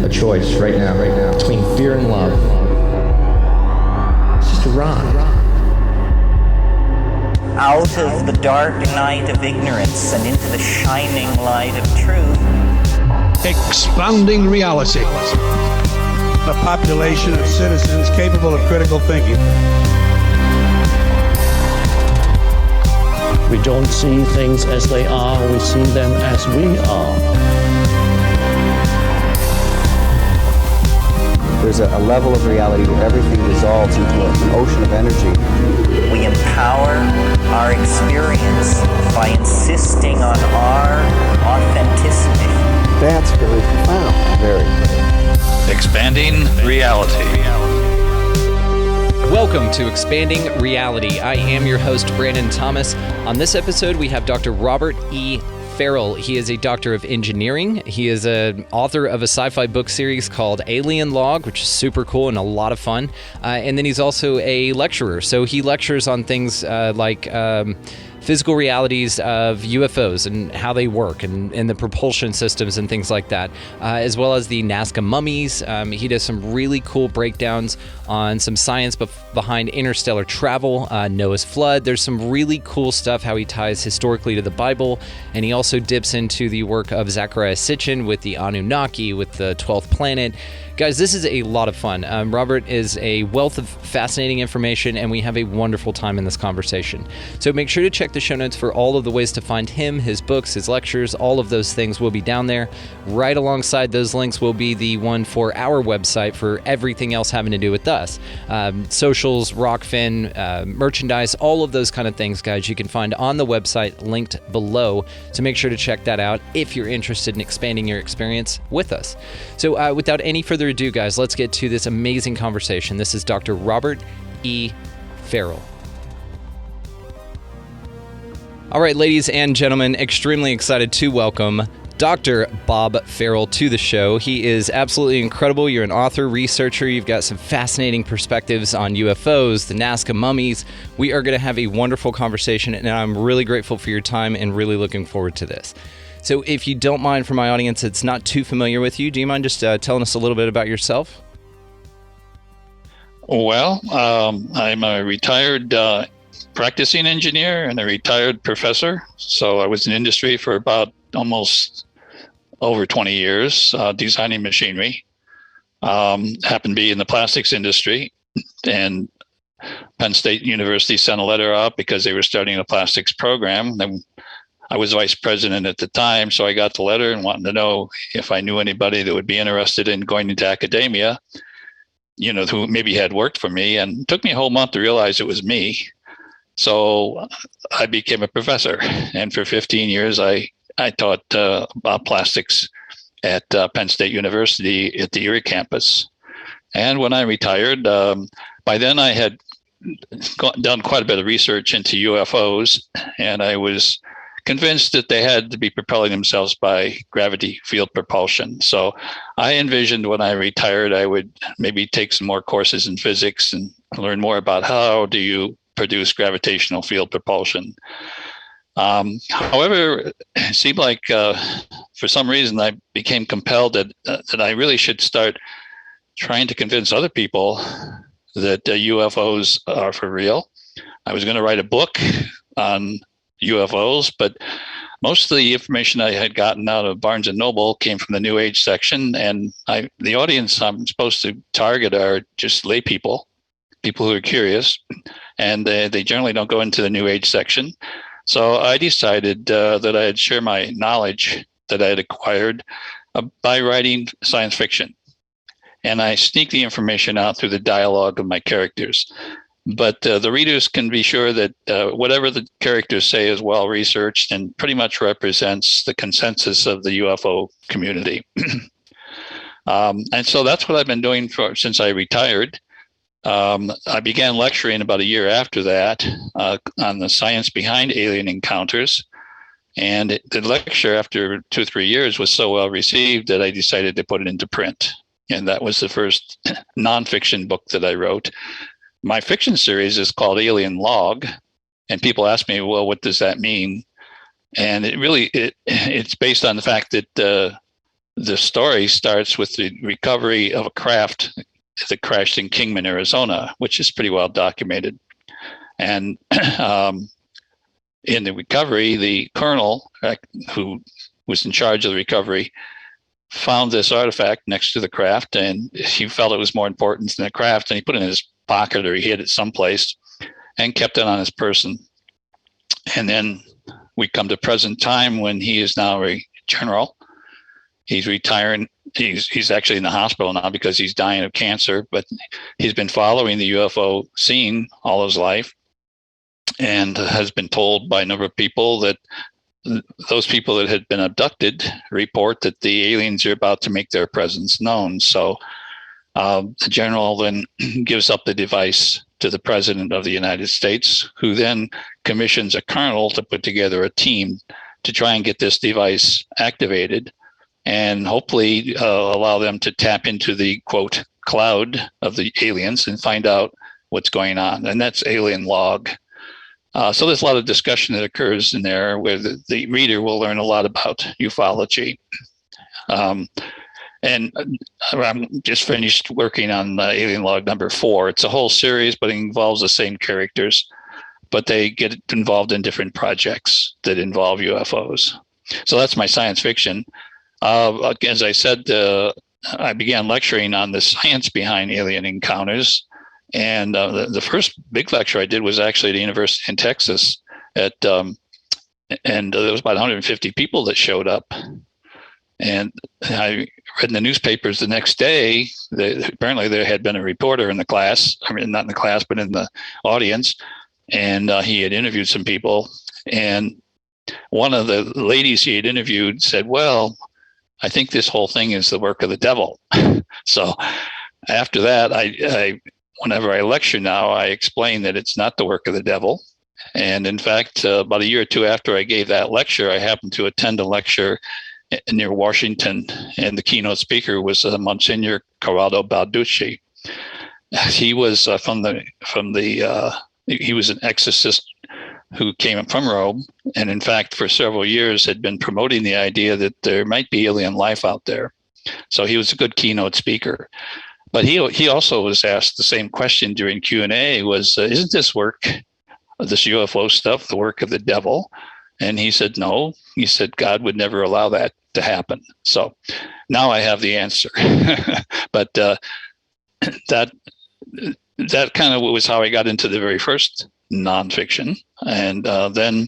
a choice right now, between fear and love. It's just a ride. Out of the dark night of ignorance and into the shining light of truth. Expanding reality. A population of citizens capable of critical thinking. We don't see things as they are, we see them as we are. There's a level of reality where everything dissolves into an ocean of energy. We empower our experience by insisting on our authenticity. That's very profound. Very. Expanding reality. Welcome to Expanding Reality. I am your host, Brandon Thomas. On this episode, we have Dr. Robert E. Ferrell. He is a doctor of engineering. He is an author of a sci-fi book series called Alien Log, which is super cool and a lot of fun. And then he's also a lecturer. So he lectures on things like physical realities of UFOs and how they work and the propulsion systems and things like that, as well as the Nazca Mummies. He does some really cool breakdowns on some science behind interstellar travel, Noah's Flood. There's some really cool stuff how he ties historically to the Bible, and he also dips into the work of Zecharia Sitchin with the Anunnaki, with the 12th planet. Guys, this is a lot of fun. Robert is a wealth of fascinating information, and we have a wonderful time in this conversation. So make sure to check the show notes for all of the ways to find him, his books, his lectures. All of those things will be down there. Right alongside those links will be the one for our website for everything else having to do with us. Socials, Rockfin, merchandise, all of those kind of things, guys, you can find on the website linked below. So make sure to check that out if you're interested in expanding your experience with us. So without any further ado, guys, let's get to this amazing conversation. This is Dr. Robert E. Ferrell. All right, ladies and gentlemen, extremely excited to welcome Dr. Bob Ferrell to the show. He is absolutely incredible. You're an author, researcher. You've got some fascinating perspectives on UFOs, the Nazca Mummies. We are going to have a wonderful conversation, and I'm really grateful for your time and really looking forward to this. So if you don't mind, for my audience that's not too familiar with you, do you mind just telling us a little bit about yourself? Well, I'm a retired practicing engineer and a retired professor. So I was in industry for about almost over 20 years, designing machinery. Happened to be in the plastics industry, and Penn State University sent a letter out because they were starting a plastics program. I was vice president at the time, so I got the letter and wanted to know if I knew anybody that would be interested in going into academia, who maybe had worked for me. And it took me a whole month to realize it was me. So I became a professor. And for 15 years, I taught about plastics at Penn State University at the Erie campus. And when I retired, by then I had done quite a bit of research into UFOs, and I was convinced that they had to be propelling themselves by gravity field propulsion. So I envisioned when I retired, I would maybe take some more courses in physics and learn more about how do you produce gravitational field propulsion. However, it seemed like for some reason I became compelled that I really should start trying to convince other people that UFOs are for real. I was going to write a book on UFOs, but most of the information I had gotten out of Barnes and Noble came from the New Age section, and the audience I'm supposed to target are just lay people who are curious, and they generally don't go into the New Age section. So I decided that I'd share my knowledge that I had acquired by writing science fiction, and I sneak the information out through the dialogue of my characters. But the readers can be sure that whatever the characters say is well researched and pretty much represents the consensus of the UFO community. And so that's what I've been doing since I retired. I began lecturing about a year after that on the science behind alien encounters. And the lecture after 2 or 3 years was so well received that I decided to put it into print. And that was the first nonfiction book that I wrote. My fiction series is called Alien Log, and people ask me, well, what does that mean? And it's based on the fact that the story starts with the recovery of a craft that crashed in Kingman, Arizona, which is pretty well documented. And in the recovery, the colonel who was in charge of the recovery found this artifact next to the craft, and he felt it was more important than the craft, and he put it in his pocket or he hid it someplace and kept it on his person. And then we come to present time when he is now a general. He's retiring. He's actually in the hospital now because he's dying of cancer, but he's been following the UFO scene all his life and has been told by a number of people that those people that had been abducted report that the aliens are about to make their presence known. So the general then gives up the device to the president of the United States, who then commissions a colonel to put together a team to try and get this device activated and hopefully allow them to tap into the, quote, cloud of the aliens and find out what's going on. And that's alien log. So there's a lot of discussion that occurs in there where the reader will learn a lot about ufology. And I'm just finished working on Alien Log number 4. It's a whole series, but it involves the same characters, but they get involved in different projects that involve UFOs. So that's my science fiction. As I said, I began lecturing on the science behind alien encounters. And the first big lecture I did was actually at the University in Texas and there was about 150 people that showed up. And I read in the newspapers the next day that apparently there had been a reporter in the class, I mean, not in the class, but in the audience. And he had interviewed some people. And one of the ladies he had interviewed said, well, I think this whole thing is the work of the devil. So after that, I whenever I lecture now, I explain that it's not the work of the devil. And in fact, about a year or two after I gave that lecture, I happened to attend a lecture near Washington, and the keynote speaker was Monsignor Corrado Balducci. He was he was an exorcist who came from Rome, and in fact, for several years had been promoting the idea that there might be alien life out there. So he was a good keynote speaker. But he also was asked the same question during Q&A was, isn't this work, this UFO stuff, the work of the devil? And he said, no. He said, God would never allow that to happen. So now I have the answer. But that kind of was how I got into the very first nonfiction. And then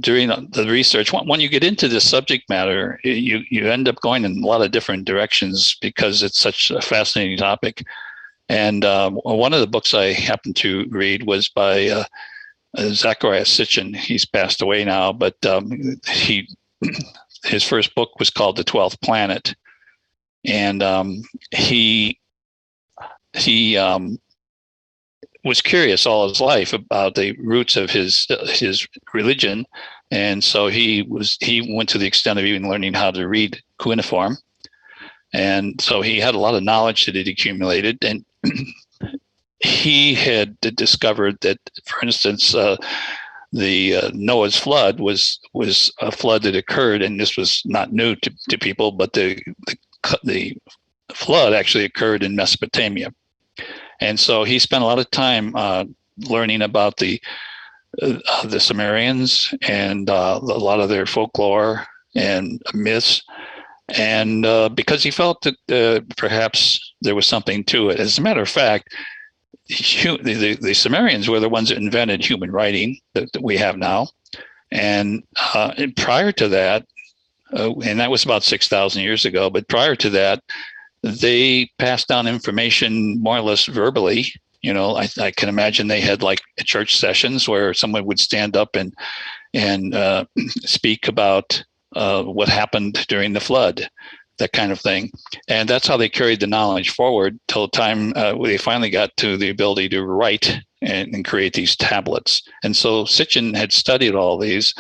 during the research, when you get into this subject matter, you end up going in a lot of different directions because it's such a fascinating topic. And one of the books I happened to read was by Zecharia Sitchin. He's passed away now, but his first book was called The 12th Planet. And he was curious all his life about the roots of his religion, and so he went to the extent of even learning how to read cuneiform, and so he had a lot of knowledge that he'd accumulated, and he had discovered that, for instance, the Noah's flood was a flood that occurred, and this was not new to people, but the flood actually occurred in Mesopotamia. And so he spent a lot of time learning about the Sumerians and a lot of their folklore and myths. And because he felt that perhaps there was something to it. As a matter of fact, the Sumerians were the ones that invented human writing that we have now. And prior to that, and that was about 6,000 years ago, but prior to that, they passed down information more or less verbally. You know, I can imagine they had like church sessions where someone would stand up and speak about what happened during the flood, that kind of thing. And that's how they carried the knowledge forward till the time they finally got to the ability to write and create these tablets. And so Sitchin had studied all these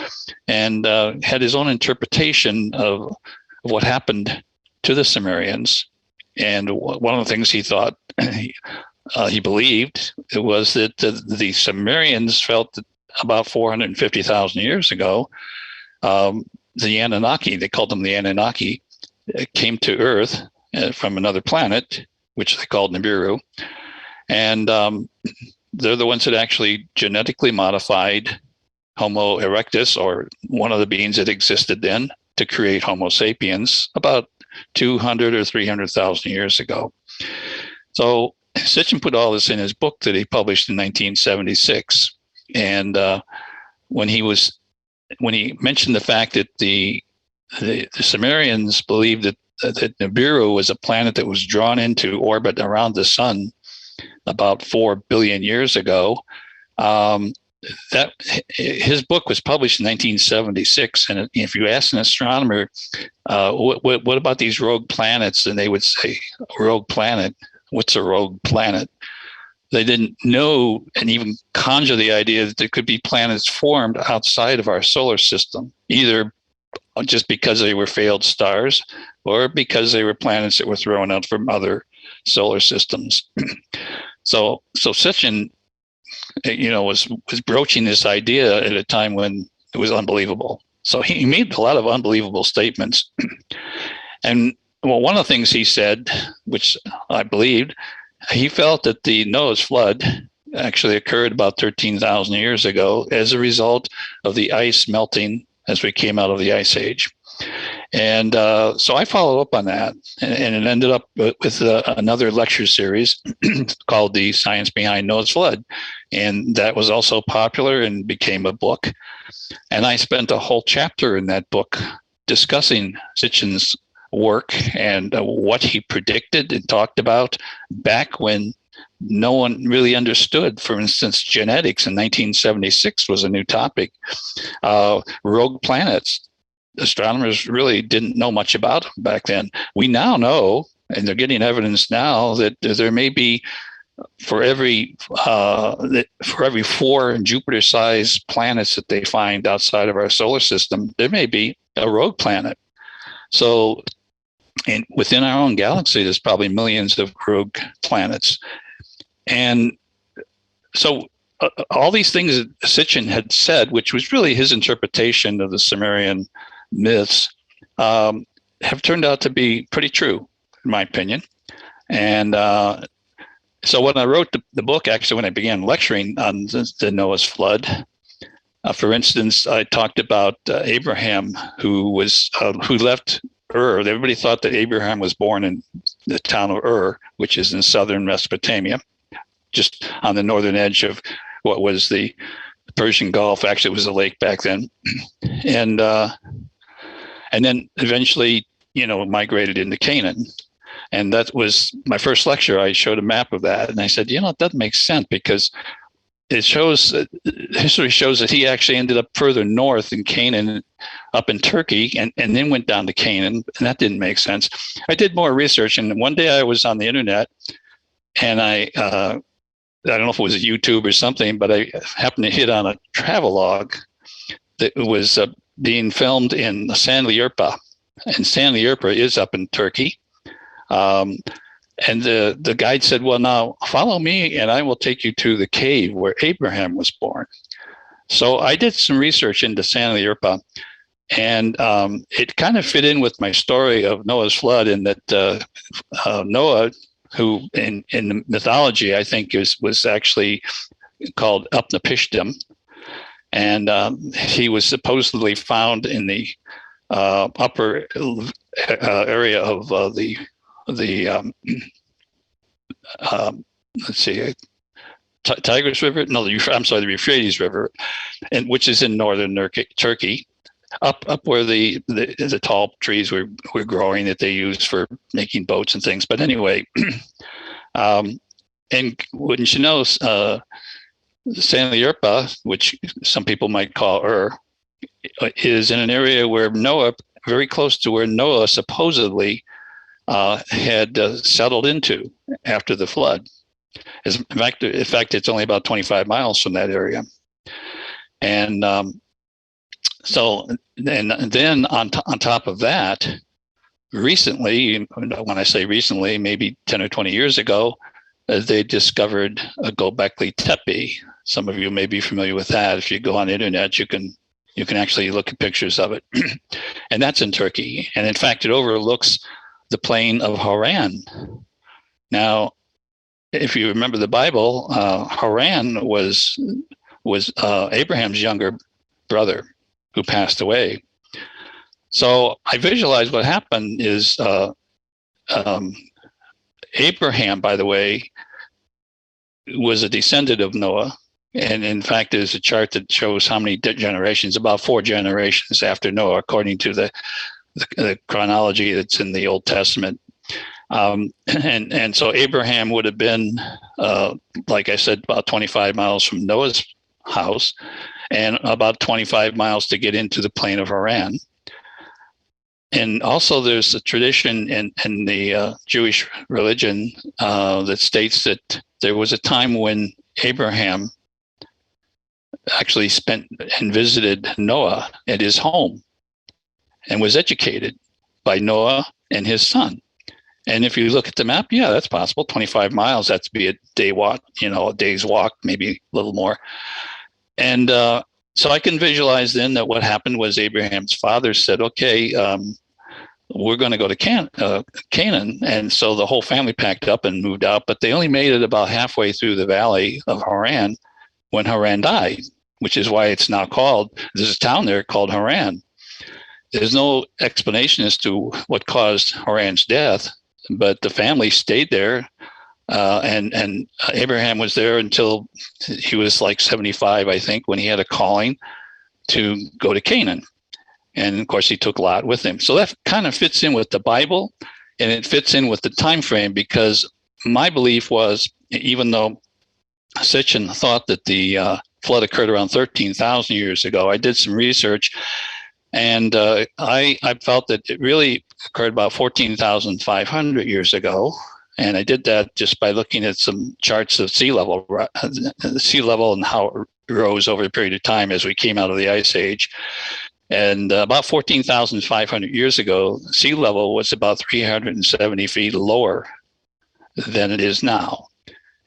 and had his own interpretation of what happened to the Sumerians. And one of the things he thought, he believed, was that the Sumerians felt that about 450,000 years ago, the Anunnaki, they called them the Anunnaki, came to Earth from another planet, which they called Nibiru. And they're the ones that actually genetically modified Homo erectus, or one of the beings that existed then, to create Homo sapiens about 200 or 300,000 years ago. So Sitchin put all this in his book that he published in 1976. And when he mentioned the fact that the Sumerians believed that Nibiru was a planet that was drawn into orbit around the sun about 4 billion years ago, that his book was published in 1976. And if you ask an astronomer, what about these rogue planets? And they would say, rogue planet? What's a rogue planet? They didn't know and even conjure the idea that there could be planets formed outside of our solar system, either just because they were failed stars or because they were planets that were thrown out from other solar systems. So Sitchin, was broaching this idea at a time when it was unbelievable. So he made a lot of unbelievable statements. And well, one of the things he said, which I believed, he felt that the Noah's flood actually occurred about 13,000 years ago as a result of the ice melting as we came out of the Ice Age. And so I followed up on that, and it ended up with another lecture series called The Science Behind Noah's Flood. And that was also popular and became a book. And I spent a whole chapter in that book discussing Sitchin's work and what he predicted and talked about back when no one really understood. For instance, genetics in 1976 was a new topic. Rogue planets. Astronomers really didn't know much about them back then. We now know, and they're getting evidence now, that there may be for every 4 Jupiter-sized planets that they find outside of our solar system, there may be a rogue planet. So, and within our own galaxy, there's probably millions of rogue planets. And so all these things that Sitchin had said, which was really his interpretation of the Sumerian myths, have turned out to be pretty true, in my opinion. And so when I wrote the book, actually, when I began lecturing on the Noah's flood, for instance, I talked about Abraham, who left Ur. Everybody thought that Abraham was born in the town of Ur, which is in southern Mesopotamia, just on the northern edge of what was the Persian Gulf. Actually, it was a lake back then. And then eventually, migrated into Canaan. And that was my first lecture. I showed a map of that. And I said, it doesn't make sense, because it shows, history shows that he actually ended up further north in Canaan, up in Turkey, and then went down to Canaan. And that didn't make sense. I did more research. And one day I was on the internet, and I don't know if it was a YouTube or something, but I happened to hit on a travelogue that was being filmed in Sanliurfa. And Sanliurfa is up in Turkey. And the guide said, well, now follow me and I will take you to the cave where Abraham was born. So I did some research into Sanliurfa, and it kind of fit in with my story of Noah's flood, in that Noah, who in the mythology, I think was actually called Upnapishtim. And he was supposedly found in the upper area of the let's see, Tigris River? No, I'm sorry, the Euphrates River, and which is in northern Turkey, up where the tall trees were growing that they use for making boats and things. But anyway, and wouldn't you know, Sanliurfa, which some people might call Ur, is in an area where Noah, very close to where Noah supposedly had settled into after the flood. In fact, it's only about 25 miles from that area. And so, and then on top of that, recently, when I say recently, maybe 10 or 20 years ago, they discovered a Göbekli Tepe. Some of you may be familiar with that. If you go on the internet, you can You can actually look at pictures of it. And that's in Turkey. And in fact, it overlooks the plain of Haran. Now, if you remember the Bible, Haran was Abraham's younger brother who passed away. So I visualize what happened is Abraham, by the way, was a descendant of Noah. And in fact, there's a chart that shows how many generations, about 4 generations after Noah, according to the chronology that's in the Old Testament. And so Abraham would have been, like I said, about 25 miles from Noah's house and about 25 miles to get into the plain of Haran. And also there's a tradition in the Jewish religion that states that there was a time when Abraham actually spent and visited Noah at his home and was educated by Noah and his son. And if you look at the map, yeah, that's possible. 25 miles, that's be a day walk, a day's walk, maybe a little more. And so I can visualize then that what happened was Abraham's father said, okay, we're going to go to Canaan. And so the whole family packed up and moved out, but they only made it about halfway through the valley of Haran when Haran died, which is why it's now there's a town there called Haran. There's no explanation as to what caused Haran's death, but the family stayed there. And Abraham was there until he was like 75, I think, when he had a calling to go to Canaan. And of course, he took Lot with him. So that kind of fits in with the Bible, and it fits in with the time frame, because my belief was, even though Sitchin thought that the flood occurred around 13,000 years ago, I did some research, and I felt that it really occurred about 14,500 years ago. And I did that just by looking at some charts of sea level and how it rose over a period of time as we came out of the Ice Age. And about 14,500 years ago, sea level was about 370 feet lower than it is now.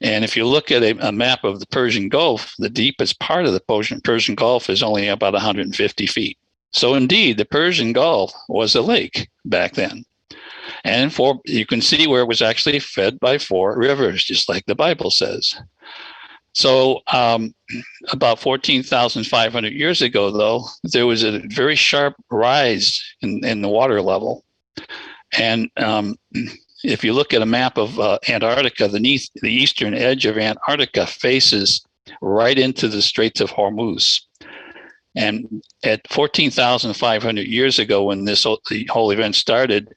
And if you look at a map of the Persian Gulf, the deepest part of the Persian Gulf is only about 150 feet. So indeed, the Persian Gulf was a lake back then. And you can see where it was actually fed by 4 rivers, just like the Bible says. So about 14,500 years ago, though, there was a very sharp rise in the water level. And if you look at a map of Antarctica, the eastern edge of Antarctica faces right into the Straits of Hormuz. And at 14,500 years ago, when the whole event started,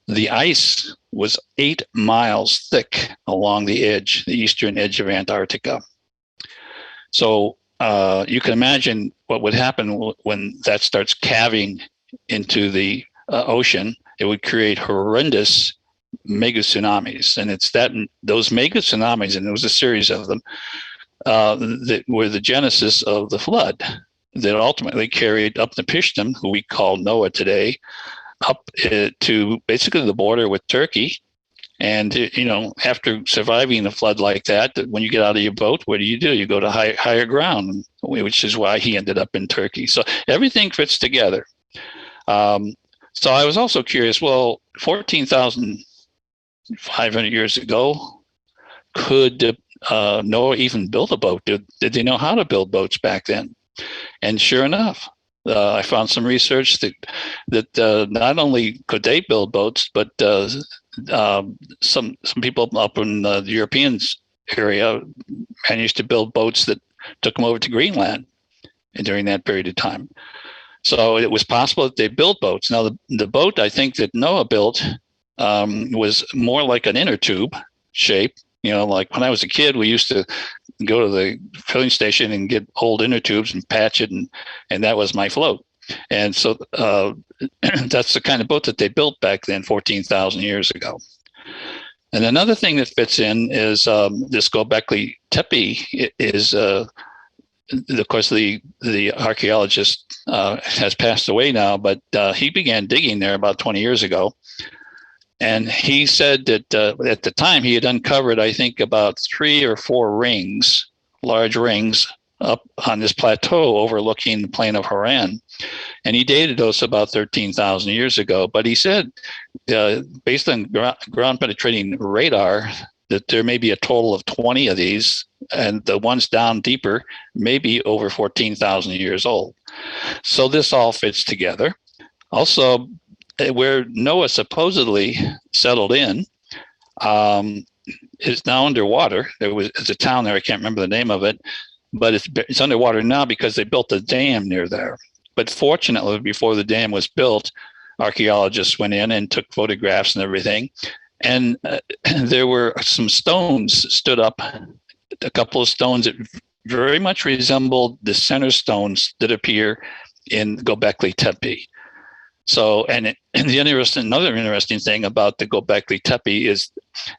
the ice was 8 miles thick along the eastern edge of Antarctica. So you can imagine what would happen when that starts calving into the ocean. It would create horrendous mega tsunamis. And it's those mega tsunamis, and there was a series of them, that were the genesis of the flood that ultimately carried up the Pishtim, who we call Noah today, up to basically the border with Turkey. And, after surviving a flood like that, when you get out of your boat, what do? You go to higher ground, which is why he ended up in Turkey. So everything fits together. So I was also curious, well, 14,500 years ago, could Noah even build a boat? Did they know how to build boats back then? And sure enough, I found some research that not only could they build boats, but some people up in the European area managed to build boats that took them over to Greenland during that period of time. So it was possible that they built boats. Now, the boat I think that Noah built was more like an inner tube shape. Like when I was a kid, we used to go to the filling station and get old inner tubes and patch it, and that was my float. And so that's the kind of boat that they built back then, 14,000 years ago. And another thing that fits in is this Göbekli Tepe is, of course, the archaeologist has passed away now, but he began digging there about 20 years ago. And he said that at the time he had uncovered, I think, about 3 or 4 rings, large rings up on this plateau overlooking the plain of Haran. And he dated those about 13,000 years ago. But he said, based on ground penetrating radar, that there may be a total of 20 of these, and the ones down deeper may be over 14,000 years old. So this all fits together. Also, where Noah supposedly settled in is now underwater. There's a town there, I can't remember the name of it, but it's underwater now because they built a dam near there. But fortunately, before the dam was built, archaeologists went in and took photographs and everything. And there were some stones stood up, a couple of stones that very much resembled the center stones that appear in Göbekli Tepe. So, and another interesting thing about the Göbekli Tepe is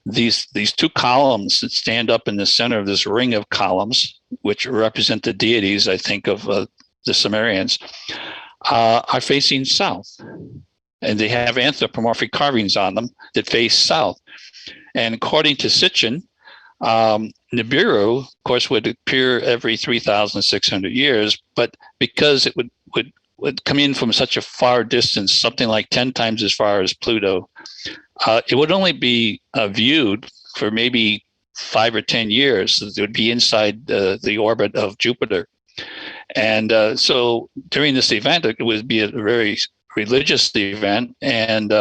these two columns that stand up in the center of this ring of columns, which represent the deities, I think, of the Sumerians, are facing south. And they have anthropomorphic carvings on them that face south. And according to Sitchin, Nibiru, of course, would appear every 3,600 years, but because it would come in from such a far distance, something like 10 times as far as Pluto, it would only be viewed for maybe 5 or 10 years. It would be inside the orbit of Jupiter. And so during this event, it would be a very religious event, and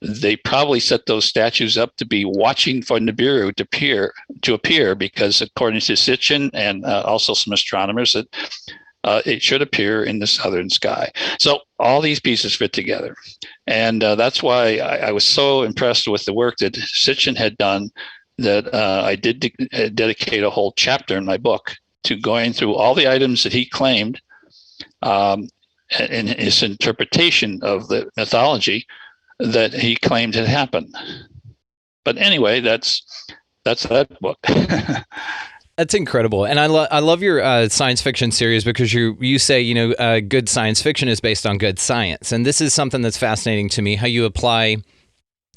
they probably set those statues up to be watching for Nibiru to appear, because according to Sitchin and also some astronomers, that it should appear in the southern sky. So all these pieces fit together, and that's why I was so impressed with the work that Sitchin had done that I did dedicate a whole chapter in my book to going through all the items that he claimed in his interpretation of the mythology that he claimed had happened. But anyway, that's that book. That's incredible. And I love your science fiction series, because you say, good science fiction is based on good science. And this is something that's fascinating to me, how you apply,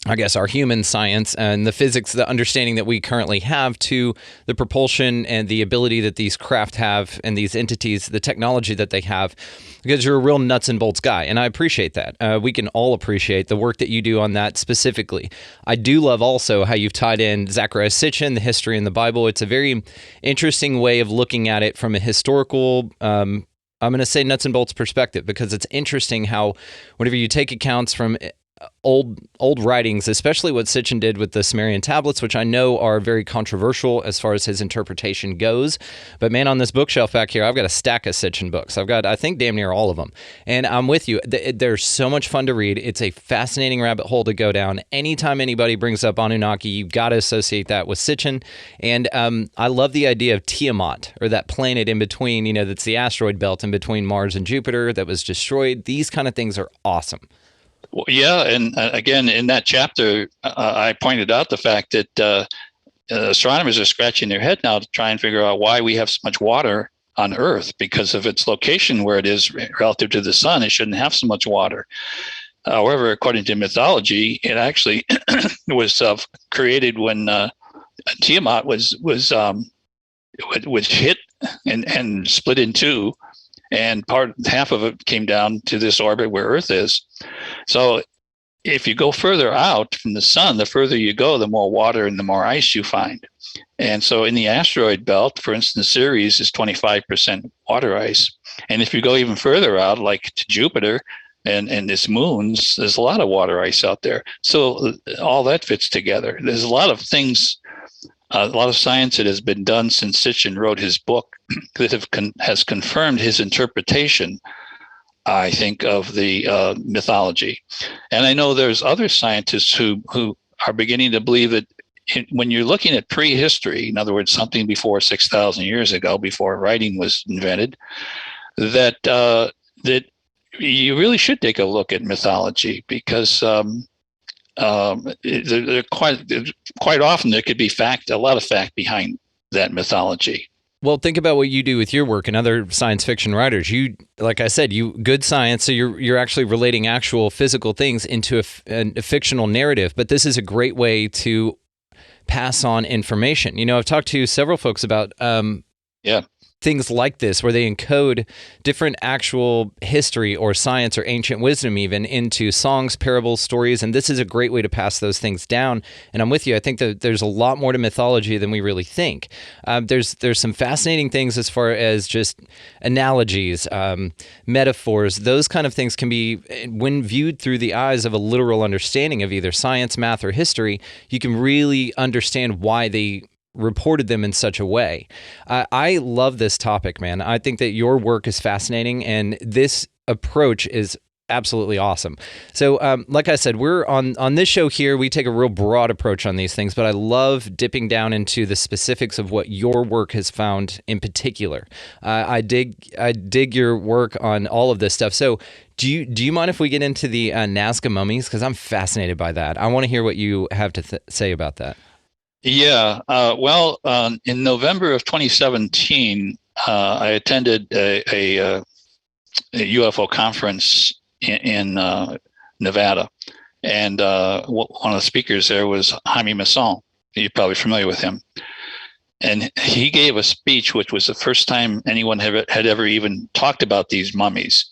I guess, our human science and the physics, the understanding that we currently have, to the propulsion and the ability that these craft have and these entities, the technology that they have, because you're a real nuts and bolts guy. And I appreciate that. We can all appreciate the work that you do on that specifically. I do love also how you've tied in Zecharia Sitchin, the history in the Bible. It's a very interesting way of looking at it from a historical, I'm going to say nuts and bolts perspective, because it's interesting how whenever you take accounts from old writings, especially what Sitchin did with the Sumerian tablets, which I know are very controversial as far as his interpretation goes. But man, on this bookshelf back here, I've got a stack of Sitchin books. I've got, I think, damn near all of them. And I'm with you. They're so much fun to read. It's a fascinating rabbit hole to go down. Anytime anybody brings up Anunnaki, you've got to associate that with Sitchin. And I love the idea of Tiamat, or that planet in between, that's the asteroid belt in between Mars and Jupiter that was destroyed. These kind of things are awesome. Well, yeah, and again, in that chapter, I pointed out the fact that astronomers are scratching their head now to try and figure out why we have so much water on Earth, because of its location where it is relative to the sun. It shouldn't have so much water. However, according to mythology, it actually was created when Tiamat was hit and split in two. And half of it came down to this orbit where Earth is. So if you go further out from the sun, the further you go, the more water and the more ice you find. And so in the asteroid belt, for instance, Ceres is 25% water ice. And if you go even further out, like to Jupiter and its moons, there's a lot of water ice out there. So all that fits together. There's a lot of things, a lot of science that has been done since Sitchin wrote his book that has confirmed his interpretation, I think, of the mythology. And I know there's other scientists who are beginning to believe that when you're looking at prehistory, in other words, something before 6,000 years ago, before writing was invented, that that you really should take a look at mythology, because quite often there could be a lot of fact behind that mythology. Well, think about what you do with your work and other science fiction writers. You, like I said, good science, so you're actually relating actual physical things into a fictional narrative. But this is a great way to pass on information. I've talked to several folks about things like this, where they encode different actual history or science or ancient wisdom even into songs, parables, stories, and this is a great way to pass those things down. And I'm with you. I think that there's a lot more to mythology than we really think. There's some fascinating things as far as just analogies, metaphors. Those kind of things can be, when viewed through the eyes of a literal understanding of either science, math, or history, you can really understand why they reported them in such a way. I love this topic, man. I think that your work is fascinating, and this approach is absolutely awesome. So, like I said, we're on this show here, we take a real broad approach on these things, but I love dipping down into the specifics of what your work has found in particular. I dig your work on all of this stuff. So, do you mind if we get into the Nazca Mummies? Because I'm fascinated by that. I want to hear what you have to say about that. Yeah. In November of 2017, I attended a UFO conference in Nevada, and one of the speakers there was Jaime Maussan. You're probably familiar with him. And he gave a speech, which was the first time anyone had ever even talked about these mummies.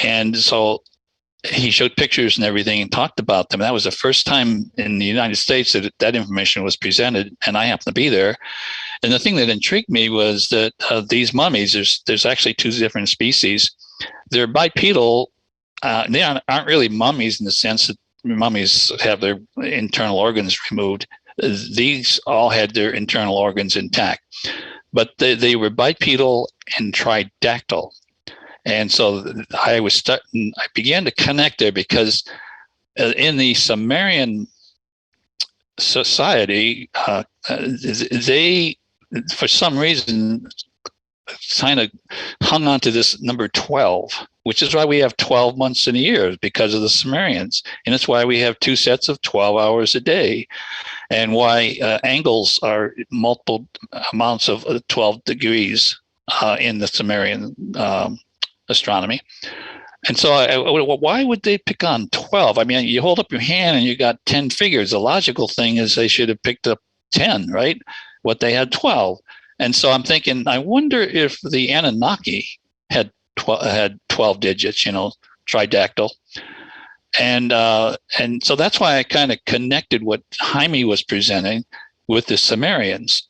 And so he showed pictures and everything and talked about them. That was the first time in the United States that information was presented, and I happened to be there. And the thing that intrigued me was that these mummies, there's actually two different species. They're bipedal. They aren't really mummies in the sense that mummies have their internal organs removed. These all had their internal organs intact, but they were bipedal and tridactyl. And so I began to connect there because in the Sumerian society, they, for some reason, kind of hung on to this number 12, which is why we have 12 months in a year, because of the Sumerians. And it's why we have two sets of 12 hours a day, and why angles are multiple amounts of 12 degrees in the Sumerian astronomy. And so why would they pick on 12? I mean, you hold up your hand and you got 10 figures. The logical thing is they should have picked up 10, right? What they had 12. And so I'm thinking, I wonder if the Anunnaki had 12 digits, tridactyl. And so that's why I kind of connected what Jaime was presenting with the Sumerians.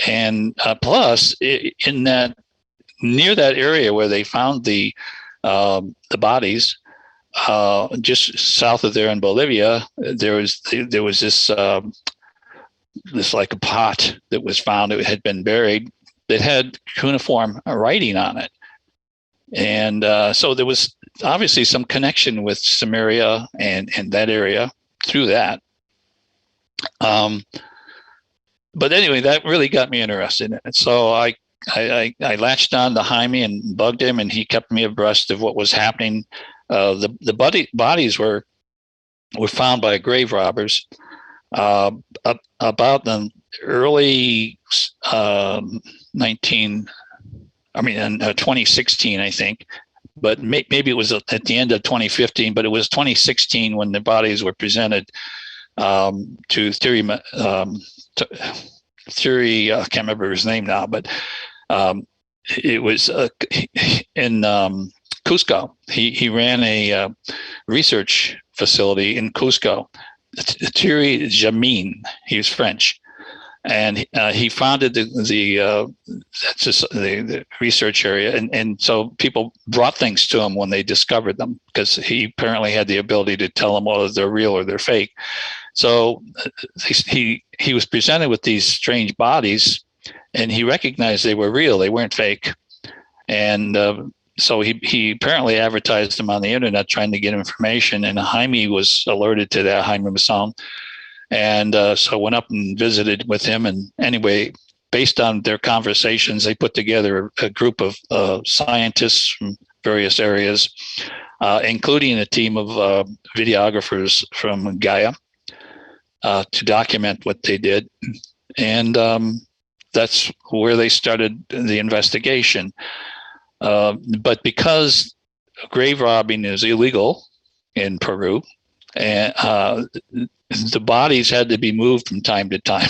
And plus, in that, near that area where they found the bodies, just south of there in Bolivia, there was this like a pot that was found that had been buried that had cuneiform writing on it, and so there was obviously some connection with Sumeria and that area through that. But anyway, that really got me interested in it. So I latched on to Jaime and bugged him, and he kept me abreast of what was happening. The bodies were found by grave robbers about the early 2016, I think. But maybe it was at the end of 2015, but it was 2016 when the bodies were presented to Theory. I can't remember his name now, but it was in Cusco. He ran a research facility in Cusco. Thierry Jamin, he was French, and he founded the research area, and so people brought things to him when they discovered them, because he apparently had the ability to tell them whether they're real or they're fake. So he was presented with these strange bodies, and he recognized they were real; they weren't fake. And so he apparently advertised them on the internet, trying to get information. And Jaime was alerted to that, Jaime Maussan, and so went up and visited with him. And anyway, based on their conversations, they put together a group of scientists from various areas, including a team of videographers from Gaia, to document what they did. And that's where they started the investigation. But because grave robbing is illegal in Peru, and the bodies had to be moved from time to time.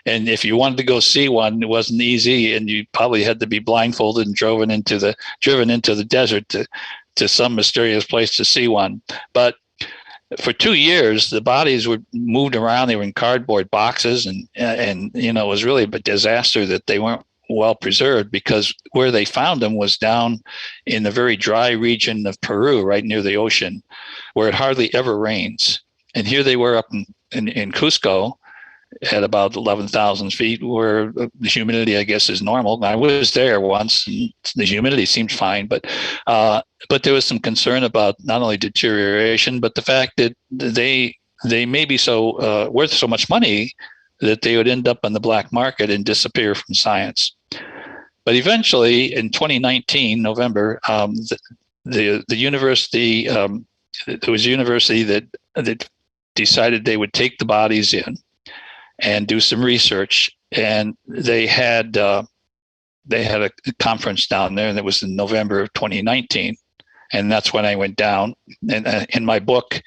And if you wanted to go see one, it wasn't easy, and you probably had to be blindfolded and driven into the desert to some mysterious place to see one. But for 2 years, the bodies were moved around. They were in cardboard boxes, and it was really a disaster that they weren't well preserved, because where they found them was down in the very dry region of Peru, right near the ocean, where it hardly ever rains. And here they were up in Cusco at about 11,000 feet, where the humidity, I guess, is normal. I was there once, and the humidity seemed fine, but there was some concern about not only deterioration, but the fact that they may be so worth so much money that they would end up on the black market and disappear from science. But eventually, in 2019, November, the university, there was a university that decided they would take the bodies in and do some research, and they had a conference down there, and it was in November of 2019, and that's when I went down. And in my book,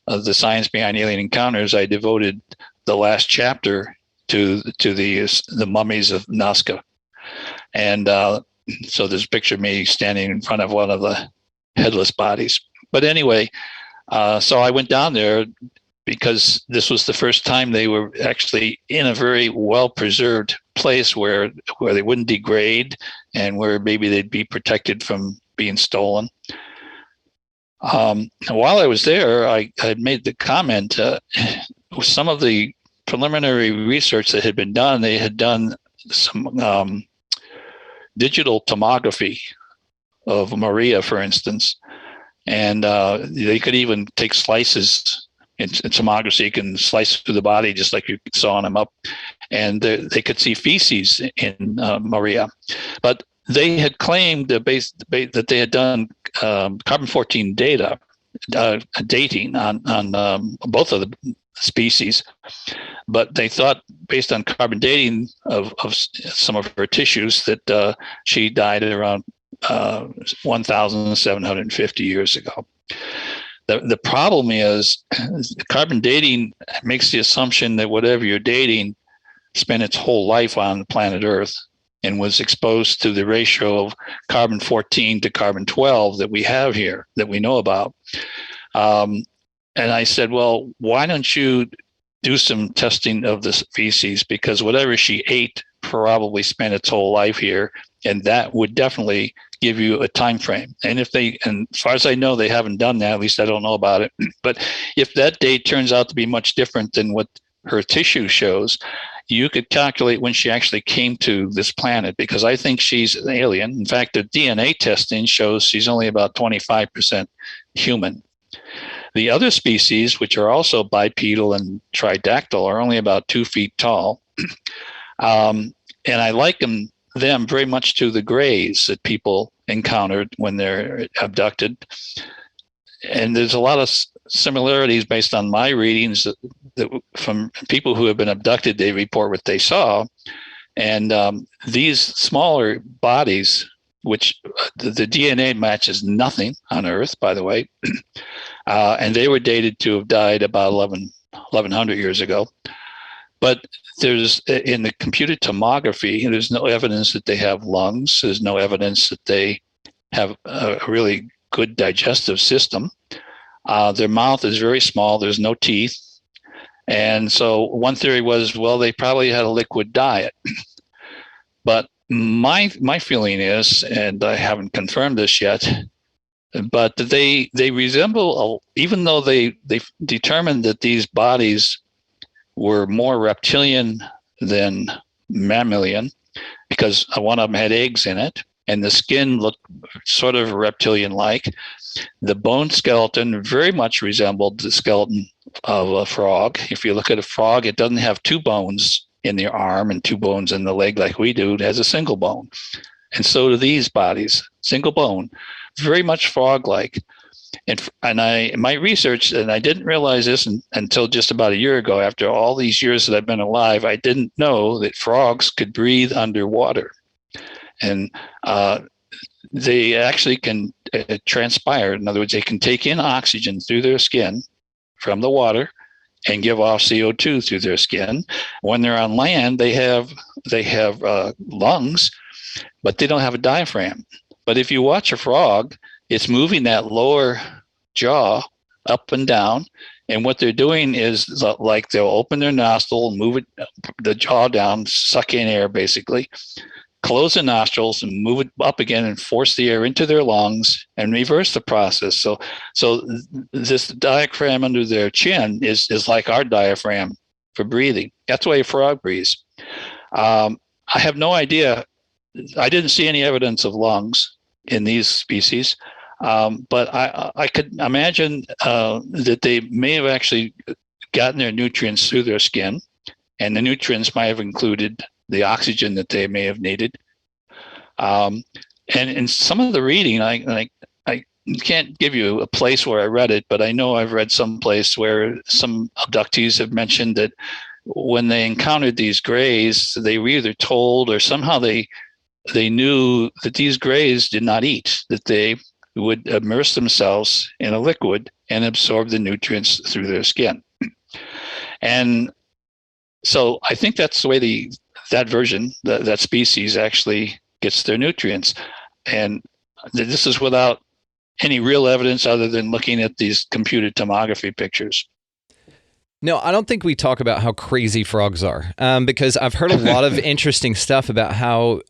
The Science Behind Alien Encounters, I devoted the last chapter to the mummies of Nazca, and so there's a picture of me standing in front of one of the headless bodies. But anyway, so I went down there because this was the first time they were actually in a very well-preserved place where they wouldn't degrade, and where maybe they'd be protected from being stolen. While I was there, I had made the comment, some of the preliminary research that had been done, they had done some digital tomography of Maria, for instance, and they could even take slices in tomography. You can slice through the body just like you saw them up, and they could see feces in Maria. But they had claimed that they had done carbon-14 data dating on both of the species, but they thought, based on carbon dating of some of her tissues, that she died at around 1,750 years ago. The problem is carbon dating makes the assumption that whatever you're dating spent its whole life on planet Earth and was exposed to the ratio of carbon-14 to carbon-12 that we have here, that we know about. And I said, well, why don't you do some testing of the feces? Because whatever she ate probably spent its whole life here, and that would definitely give you a time frame. And as far as I know, they haven't done that. At least I don't know about it. But if that date turns out to be much different than what her tissue shows, you could calculate when she actually came to this planet, because I think she's an alien. In fact, the DNA testing shows she's only about 25% human. The other species, which are also bipedal and tridactyl, are only about 2 feet tall. And I liken them very much to the grays that people encountered when they're abducted. And there's a lot of similarities based on my readings that from people who have been abducted. They report what they saw. And these smaller bodies, which the DNA matches nothing on Earth, by the way, and they were dated to have died about 1,100 years ago. But there's, in the computed tomography, there's no evidence that they have lungs. There's no evidence that they have a really good digestive system. Their mouth is very small. There's no teeth. And so one theory was, well, they probably had a liquid diet. But my feeling is, and I haven't confirmed this yet, but they resemble, even though they determined that these bodies were more reptilian than mammalian, because one of them had eggs in it, and the skin looked sort of reptilian-like. The bone skeleton very much resembled the skeleton of a frog. If you look at a frog, it doesn't have 2 bones in the arm and 2 bones in the leg like we do. It has a single bone. And so do these bodies, single bone, very much frog-like. And my research, and I didn't realize this until just about a year ago, after all these years that I've been alive, I didn't know that frogs could breathe underwater. And they actually can transpire. In other words, they can take in oxygen through their skin from the water and give off CO2 through their skin. When they're on land, they have lungs, but they don't have a diaphragm. But if you watch a frog, it's moving that lower jaw up and down. And what they're doing is like they'll open their nostril, move the jaw down, suck in air basically, close the nostrils and move it up again and force the air into their lungs and reverse the process. So this diaphragm under their chin is like our diaphragm for breathing. That's the way a frog breathes. I have no idea. I didn't see any evidence of lungs in these species. But I could imagine that they may have actually gotten their nutrients through their skin, and the nutrients might have included the oxygen that they may have needed. And in some of the reading, I can't give you a place where I read it, but I know I've read some place where some abductees have mentioned that when they encountered these grays, they were either told or somehow they knew that these grays did not eat, that they would immerse themselves in a liquid and absorb the nutrients through their skin. And so I think that's the way that version, that species actually gets their nutrients. And this is without any real evidence other than looking at these computed tomography pictures. No, I don't think we talk about how crazy frogs are, because I've heard a lot of interesting stuff about how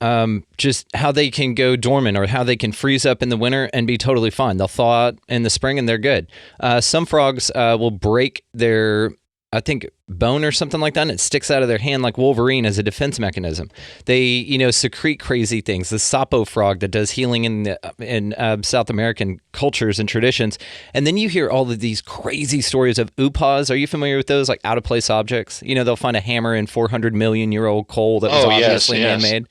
just how they can go dormant or how they can freeze up in the winter and be totally fine. They'll thaw out in the spring and they're good. Some frogs will break their, I think, bone or something like that, and it sticks out of their hand like Wolverine as a defense mechanism. They, secrete crazy things. The Sapo frog that does healing in South American cultures and traditions. And then you hear all of these crazy stories of upas. Are you familiar with those, like out-of-place objects? They'll find a hammer in 400 million year old coal that was obviously man-made.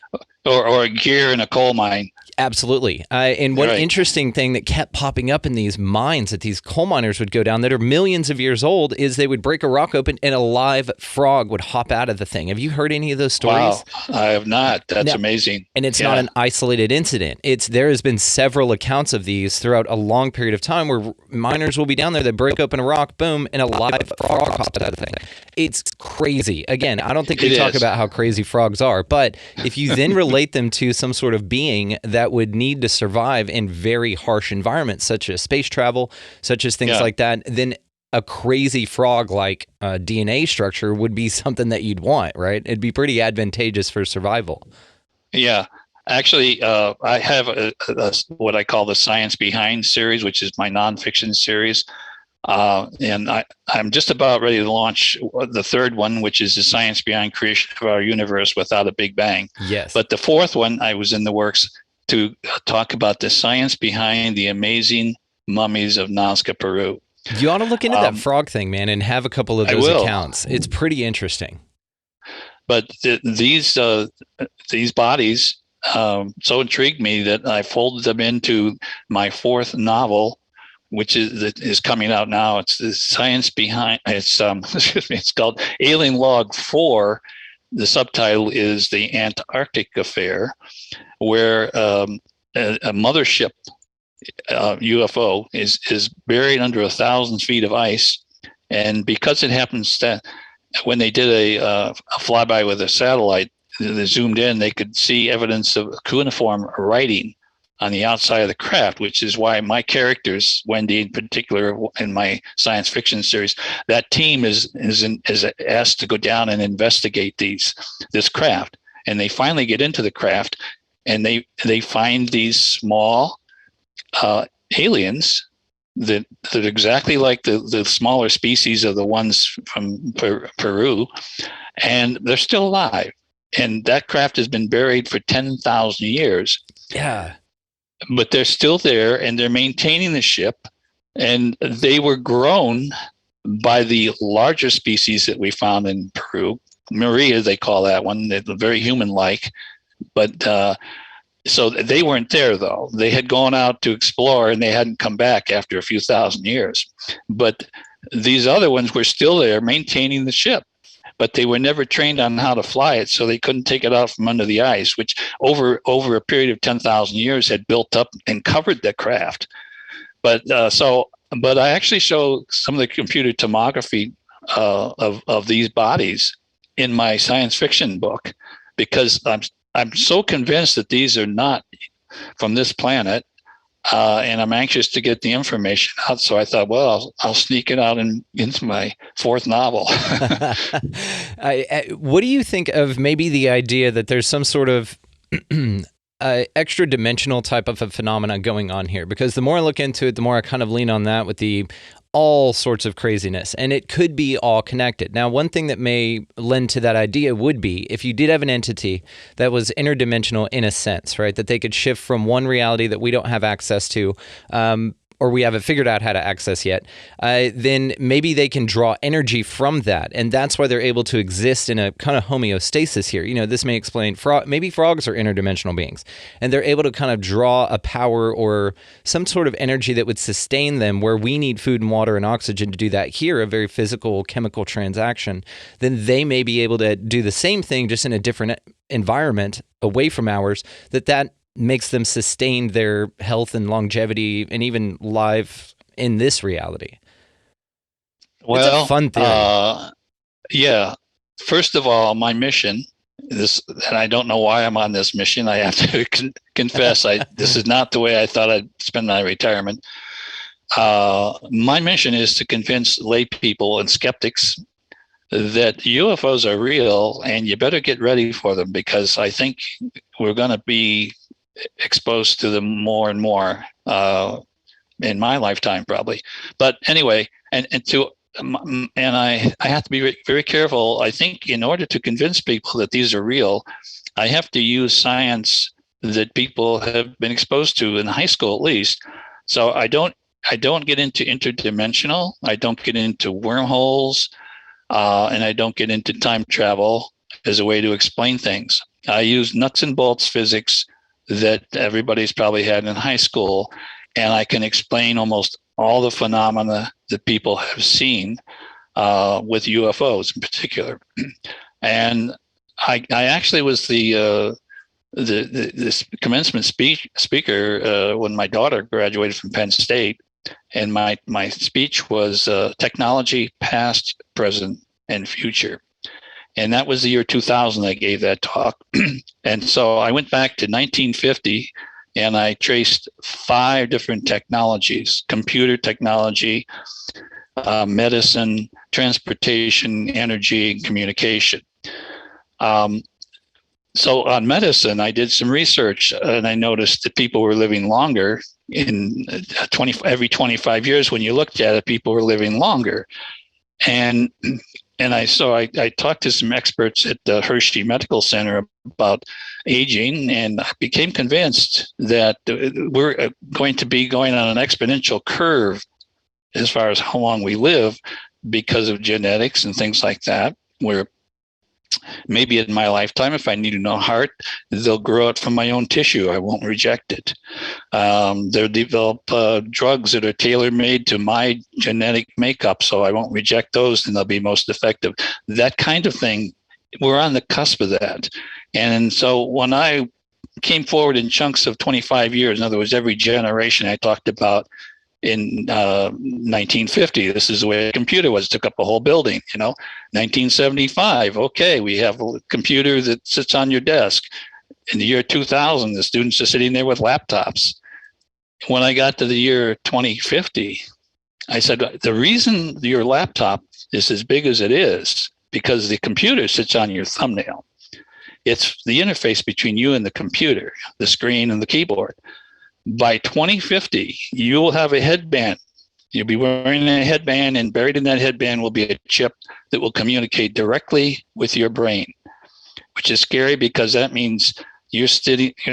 Or a gear in a coal mine. Absolutely. And one interesting thing that kept popping up in these mines that these coal miners would go down that are millions of years old is they would break a rock open and a live frog would hop out of the thing. Have you heard any of those stories? Wow, I have not. That's amazing. And it's not an isolated incident. There has been several accounts of these throughout a long period of time where miners will be down there, they break open a rock, boom, and a live frog hops out of the thing. It's crazy. Again, I don't think we talk about how crazy frogs are, but if you then relate them to some sort of being that would need to survive in very harsh environments, such as space travel, such as things like that, then a crazy frog-like DNA structure would be something that you'd want, right? It'd be pretty advantageous for survival. Yeah. Actually, I have what I call the Science Behind series, which is my nonfiction series. And I'm just about ready to launch the third one, which is the Science Behind Creation of Our Universe Without a Big Bang. Yes. But the fourth one, I was in the works to talk about the science behind the amazing mummies of Nazca, Peru. You ought to look into that frog thing, man, and have a couple of those accounts. It's pretty interesting. But these bodies so intrigued me that I folded them into my fourth novel, which is coming out now. It's the science behind. It's It's called Alien Log 4. The subtitle is The Antarctic Affair, where a mothership UFO is buried under 1,000 feet of ice, and because it happens that when they did a flyby with a satellite, they zoomed in, they could see evidence of cuneiform writing on the outside of the craft, which is why my characters, Wendy in particular, in my science fiction series, that team is asked to go down and investigate this craft. And they finally get into the craft, and they find these small aliens that are exactly like the smaller species of the ones from Peru, and they're still alive. And that craft has been buried for 10,000 years. Yeah. But they're still there, and they're maintaining the ship, and they were grown by the larger species that we found in Peru. Maria, they call that one. They're very human-like, but so they weren't there, though. They had gone out to explore, and they hadn't come back after a few thousand years. But these other ones were still there, maintaining the ship. But they were never trained on how to fly it, so they couldn't take it out from under the ice, which over a period of 10,000 years had built up and covered the craft. But I actually show some of the computer tomography of these bodies in my science fiction book, because I'm so convinced that these are not from this planet, and I'm anxious to get the information out. So I thought, well, I'll sneak it out into my fourth novel. What do you think of maybe the idea that there's some sort of extra dimensional type of a phenomena going on here? Because the more I look into it, the more I kind of lean on that with the all sorts of craziness, and it could be all connected. Now, one thing that may lend to that idea would be if you did have an entity that was interdimensional in a sense, right? That they could shift from one reality that we don't have access to, or we haven't figured out how to access yet, then maybe they can draw energy from that. And that's why they're able to exist in a kind of homeostasis here. You know, this may explain, maybe frogs are interdimensional beings, and they're able to kind of draw a power or some sort of energy that would sustain them, where we need food and water and oxygen to do that here, a very physical, chemical transaction. Then they may be able to do the same thing, just in a different environment away from ours, that makes them sustain their health and longevity and even live in this reality. Well, it's a fun theory. Yeah. First of all, my mission, and I don't know why I'm on this mission. I have to confess, this is not the way I thought I'd spend my retirement. My mission is to convince lay people and skeptics that UFOs are real, and you better get ready for them, because I think we're going to be exposed to them more and more in my lifetime, probably. But anyway, and I have to be very, very careful. I think in order to convince people that these are real, I have to use science that people have been exposed to in high school, at least. So I don't get into interdimensional. I don't get into wormholes, and I don't get into time travel as a way to explain things. I use nuts and bolts physics that everybody's probably had in high school, and I can explain almost all the phenomena that people have seen with UFOs in particular. And I actually was the commencement speaker when my daughter graduated from Penn State, and my speech was technology, past, present, and future. And that was the year 2000 I gave that talk. And so I went back to 1950, and I traced 5 different technologies: computer technology, medicine, transportation, energy, and communication. So on medicine, I did some research, and I noticed that people were living longer. Every 25 years, when you looked at it, people were living longer. And I talked to some experts at the Hershey Medical Center about aging, and I became convinced that we're going to be going on an exponential curve as far as how long we live because of genetics and things like that, where maybe in my lifetime, if I need a new heart, they'll grow it from my own tissue. I won't reject it. They'll develop drugs that are tailor-made to my genetic makeup, so I won't reject those, and they'll be most effective. That kind of thing, we're on the cusp of that. And so when I came forward in chunks of 25 years, in other words, every generation I talked about, in 1950, this is the way a computer was, took up a whole building, 1975, okay, we have a computer that sits on your desk. In the year 2000, the students are sitting there with laptops. When I got to the year 2050, I said, the reason your laptop is as big as it is because the computer sits on your thumbnail. It's the interface between you and the computer, the screen and the keyboard. By 2050, you will have a headband. You'll be wearing a headband, and buried in that headband will be a chip that will communicate directly with your brain, which is scary because that means you're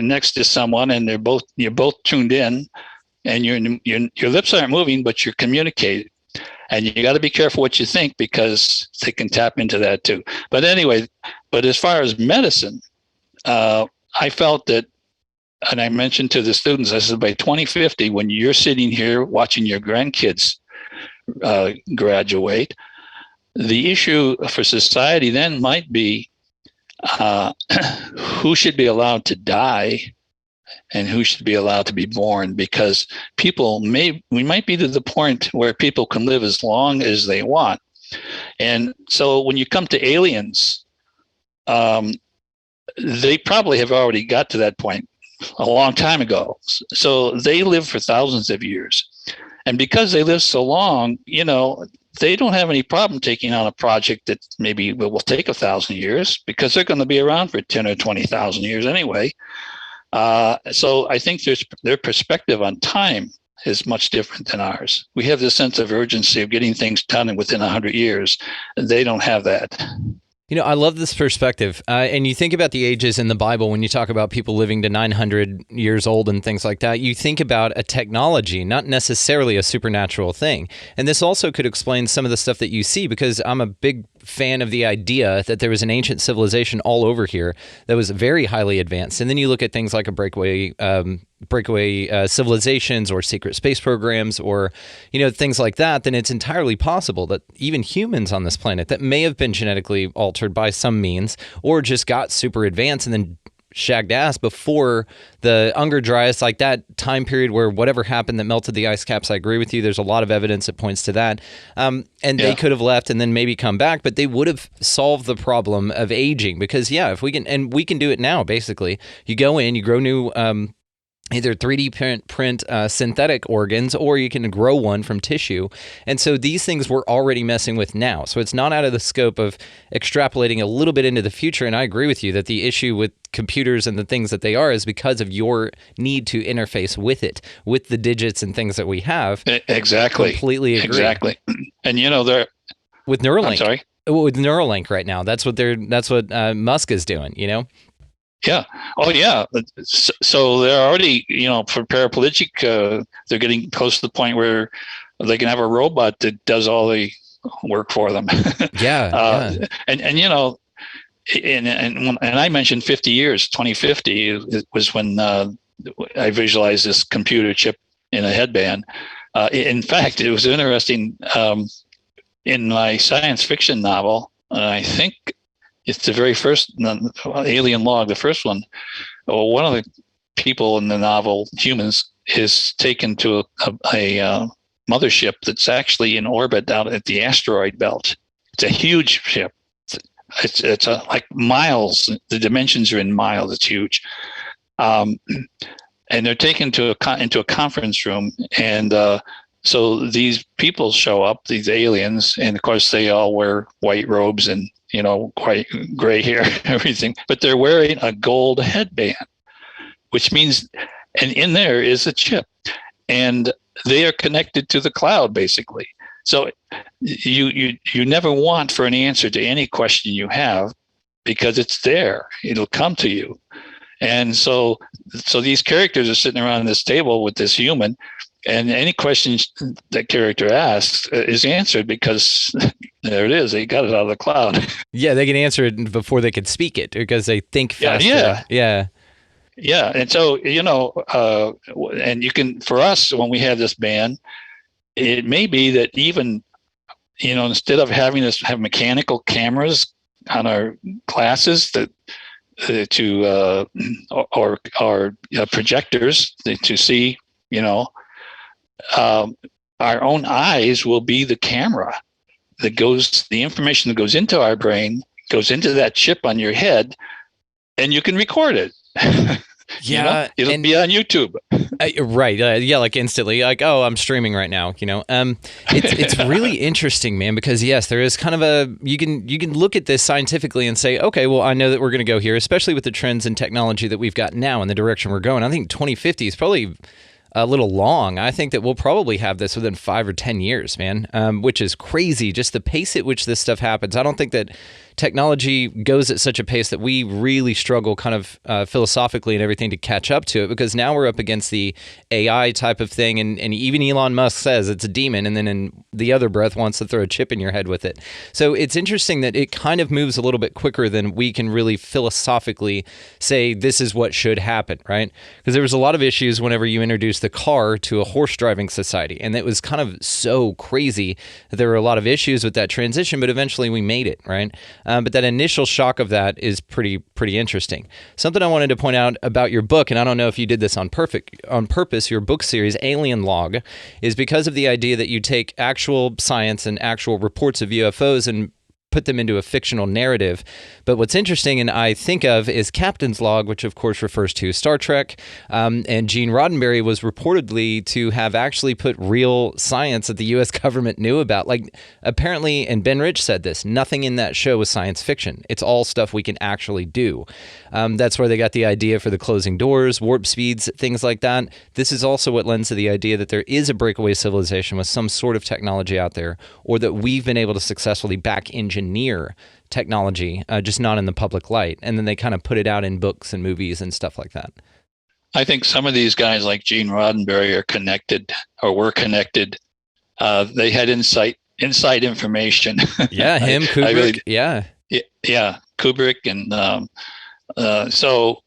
next to someone, and you're both tuned in, and your lips aren't moving, but you're communicating. And you got to be careful what you think, because they can tap into that too. But anyway, as far as medicine, I felt that. And I mentioned to the students, I said, by 2050, when you're sitting here watching your grandkids graduate, the issue for society then might be who should be allowed to die and who should be allowed to be born, because we might be to the point where people can live as long as they want. And so when you come to aliens, they probably have already got to that point a long time ago. So they live for thousands of years. And because they live so long, they don't have any problem taking on a project that maybe will take 1,000 years, because they're going to be around for 10 or 20,000 years anyway. So I think their perspective on time is much different than ours. We have this sense of urgency of getting things done within 100 years. And they don't have that. I love this perspective. And you think about the ages in the Bible when you talk about people living to 900 years old and things like that. You think about a technology, not necessarily a supernatural thing. And this also could explain some of the stuff that you see, because I'm a big fan of the idea that there was an ancient civilization all over here that was very highly advanced. And then you look at things like a breakaway civilizations or secret space programs or, things like that, then it's entirely possible that even humans on this planet that may have been genetically altered by some means or just got super advanced and then shagged ass before the Unger Dryas, like that time period where whatever happened that melted the ice caps. I agree with you. There's a lot of evidence that points to that. They could have left and then maybe come back, but they would have solved the problem of aging because, if we can, and we can do it now, basically. You go in, you grow new either 3D print synthetic organs, or you can grow one from tissue. And so these things we're already messing with now. So it's not out of the scope of extrapolating a little bit into the future. And I agree with you that the issue with computers and the things that they are is because of your need to interface with it, with the digits and things that we have. Exactly. Completely agree. Exactly. And they're with Neuralink. I'm sorry. With Neuralink right now, that's what Musk is doing, Yeah. Oh, yeah. So they're already, for paraplegic, they're getting close to the point where they can have a robot that does all the work for them. Yeah. And I mentioned 50 years, 2050 was when I visualized this computer chip in a headband. In fact, it was interesting. In my science fiction novel, I think it's the very first Alien Log, the first one. One of the people in the novel, humans, is taken to a mothership that's actually in orbit out at the asteroid belt. It's a huge ship. It's like miles. The dimensions are in miles. It's huge. And they're taken to into a conference room, and so these people show up, these aliens, and of course they all wear white robes and quite gray hair, everything, but they're wearing a gold headband, which means, and in there is a chip, and they are connected to the cloud, basically. So you never want for an answer to any question you have, because it's there. It'll come to you. And so these characters are sitting around this table with this human, and any question that character asks is answered because there it is. They got it out of the cloud. Yeah, they can answer it before they can speak it because they think faster. Yeah. And so, and you can, for us, when we have this band, it may be that even, instead of having us have mechanical cameras on our glasses that or projectors to see, our own eyes will be the camera the information that goes into our brain goes into that chip on your head, and you can record it. Yeah, it'll be on YouTube. Right. Yeah, like instantly, like, oh, I'm streaming right now. It's really interesting, man, because yes, there is kind of you can look at this scientifically and say, okay, well, I know that we're going to go here, especially with the trends in technology that we've got now and the direction we're going. I think 2050 is probably a little long. I think that we'll probably have this within 5 or 10 years, man, which is crazy. Just the pace at which this stuff happens. I don't think that technology goes at such a pace that we really struggle kind of philosophically and everything to catch up to it, because now we're up against the AI type of thing, and even Elon Musk says it's a demon, and then in the other breath wants to throw a chip in your head with it. So it's interesting that it kind of moves a little bit quicker than we can really philosophically say this is what should happen, right? Because there was a lot of issues whenever you introduced the car to a horse driving society, and it was kind of so crazy that there were a lot of issues with that transition, but eventually we made it, right? But that initial shock of that is pretty interesting. Something I wanted to point out about your book, and I don't know if you did this on purpose, your book series, Alien Log, is because of the idea that you take actual science and actual reports of UFOs and put them into a fictional narrative. But what's interesting, and I think of, is Captain's Log, which of course refers to Star Trek. And Gene Roddenberry was reportedly to have actually put real science that the U.S. government knew about. Like, apparently, and Ben Rich said this, nothing in that show was science fiction. It's all stuff we can actually do. That's where they got the idea for the closing doors, warp speeds, things like that. This is also what lends to the idea that there is a breakaway civilization with some sort of technology out there, or that we've been able to successfully back engineer technology, just not in the public light. And then they kind of put it out in books and movies and stuff like that. I think some of these guys like Gene Roddenberry are connected, or were connected. They had inside information. Yeah, him, Kubrick. Yeah, Kubrick, and so.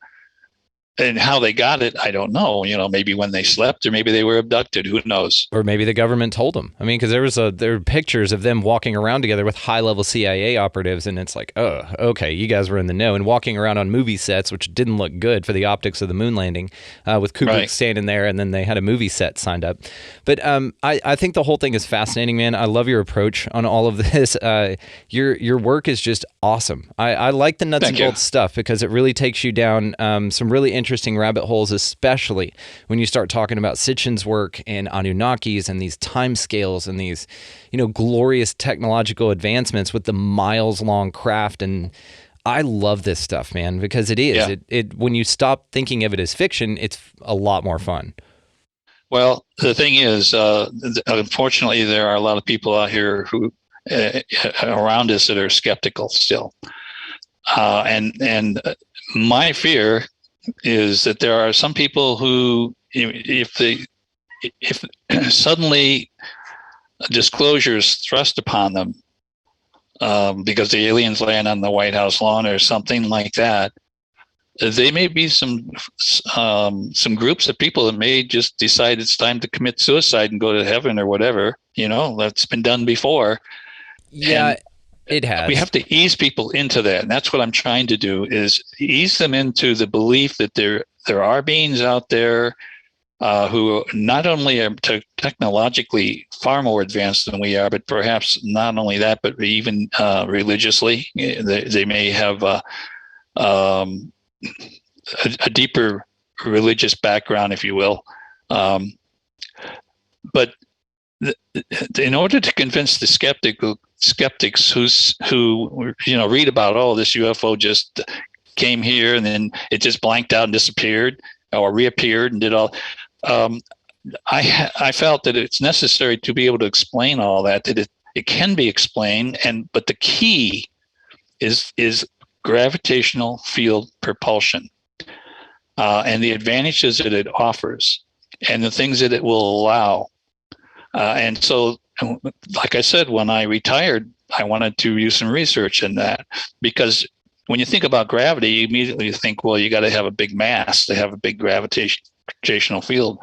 And how they got it, I don't know. Maybe when they slept, or maybe they were abducted. Who knows? Or maybe the government told them. I mean, because there were pictures of them walking around together with high-level CIA operatives, and it's like, oh, okay, you guys were in the know, and walking around on movie sets, which didn't look good for the optics of the moon landing, with Kubrick standing there, and then they had a movie set signed up. But I think the whole thing is fascinating, man. I love your approach on all of this. Your work is just awesome. I like the nuts and bolts stuff, because it really takes you down some really interesting rabbit holes, especially when you start talking about Sitchin's work and Anunnakis and these time scales and these, glorious technological advancements with the miles-long craft. And I love this stuff, man, because it is. Yeah. When you stop thinking of it as fiction, it's a lot more fun. Well, the thing is, unfortunately, there are a lot of people out here who around us that are skeptical still, and my fear is that there are some people who, if suddenly a disclosure is thrust upon them because the aliens land on the White House lawn or something like that, they may be some groups of people that may just decide it's time to commit suicide and go to heaven or whatever. That's been done before. Yeah. It has. We have to ease people into that. And that's what I'm trying to do, is ease them into the belief that there are beings out there who not only are technologically far more advanced than we are, but perhaps not only that, but even religiously. They may have a deeper religious background, if you will. But in order to convince the skeptics who read about, this UFO just came here and then it just blanked out and disappeared or reappeared and did all, I felt that it's necessary to be able to explain all that it can be explained, but the key is gravitational field propulsion and the advantages that it offers and the things that it will allow. And so, like I said, when I retired, I wanted to do some research in that, because when you think about gravity, you immediately think, well, you got to have a big mass to have a big gravitational field.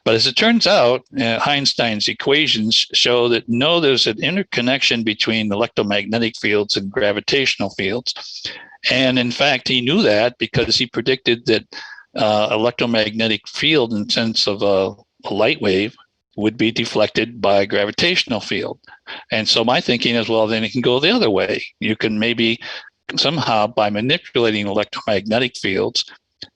But as it turns out, Einstein's equations show that no, there's an interconnection between electromagnetic fields and gravitational fields. And in fact, he knew that because he predicted that electromagnetic field, in the sense of a light wave, would be deflected by a gravitational field. And so my thinking is, well, then it can go the other way. You can maybe somehow, by manipulating electromagnetic fields,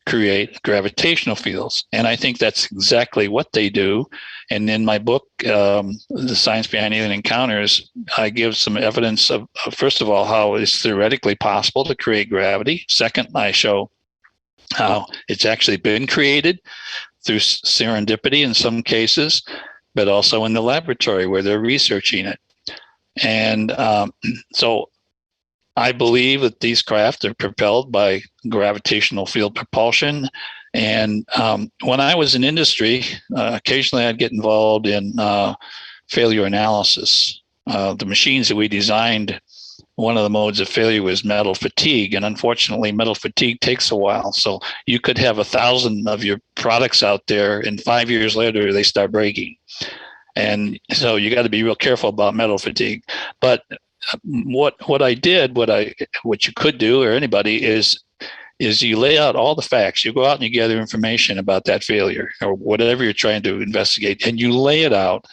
create gravitational fields. And I think that's exactly what they do. And in my book, The Science Behind Alien Encounters, I give some evidence of, first of all, how it's theoretically possible to create gravity. Second, I show how it's actually been created through serendipity in some cases, but also in the laboratory where they're researching it. And so I believe that these craft are propelled by gravitational field propulsion. And when I was in industry, occasionally I'd get involved in failure analysis. The machines that we designed, one of the modes of failure was metal fatigue. And unfortunately, metal fatigue takes a while. So you could have 1,000 of your products out there, and 5 years later, they start breaking. And so you got to be real careful about metal fatigue. But what I did, what you could do, or anybody, is you lay out all the facts. You go out and you gather information about that failure or whatever you're trying to investigate, and you lay it out,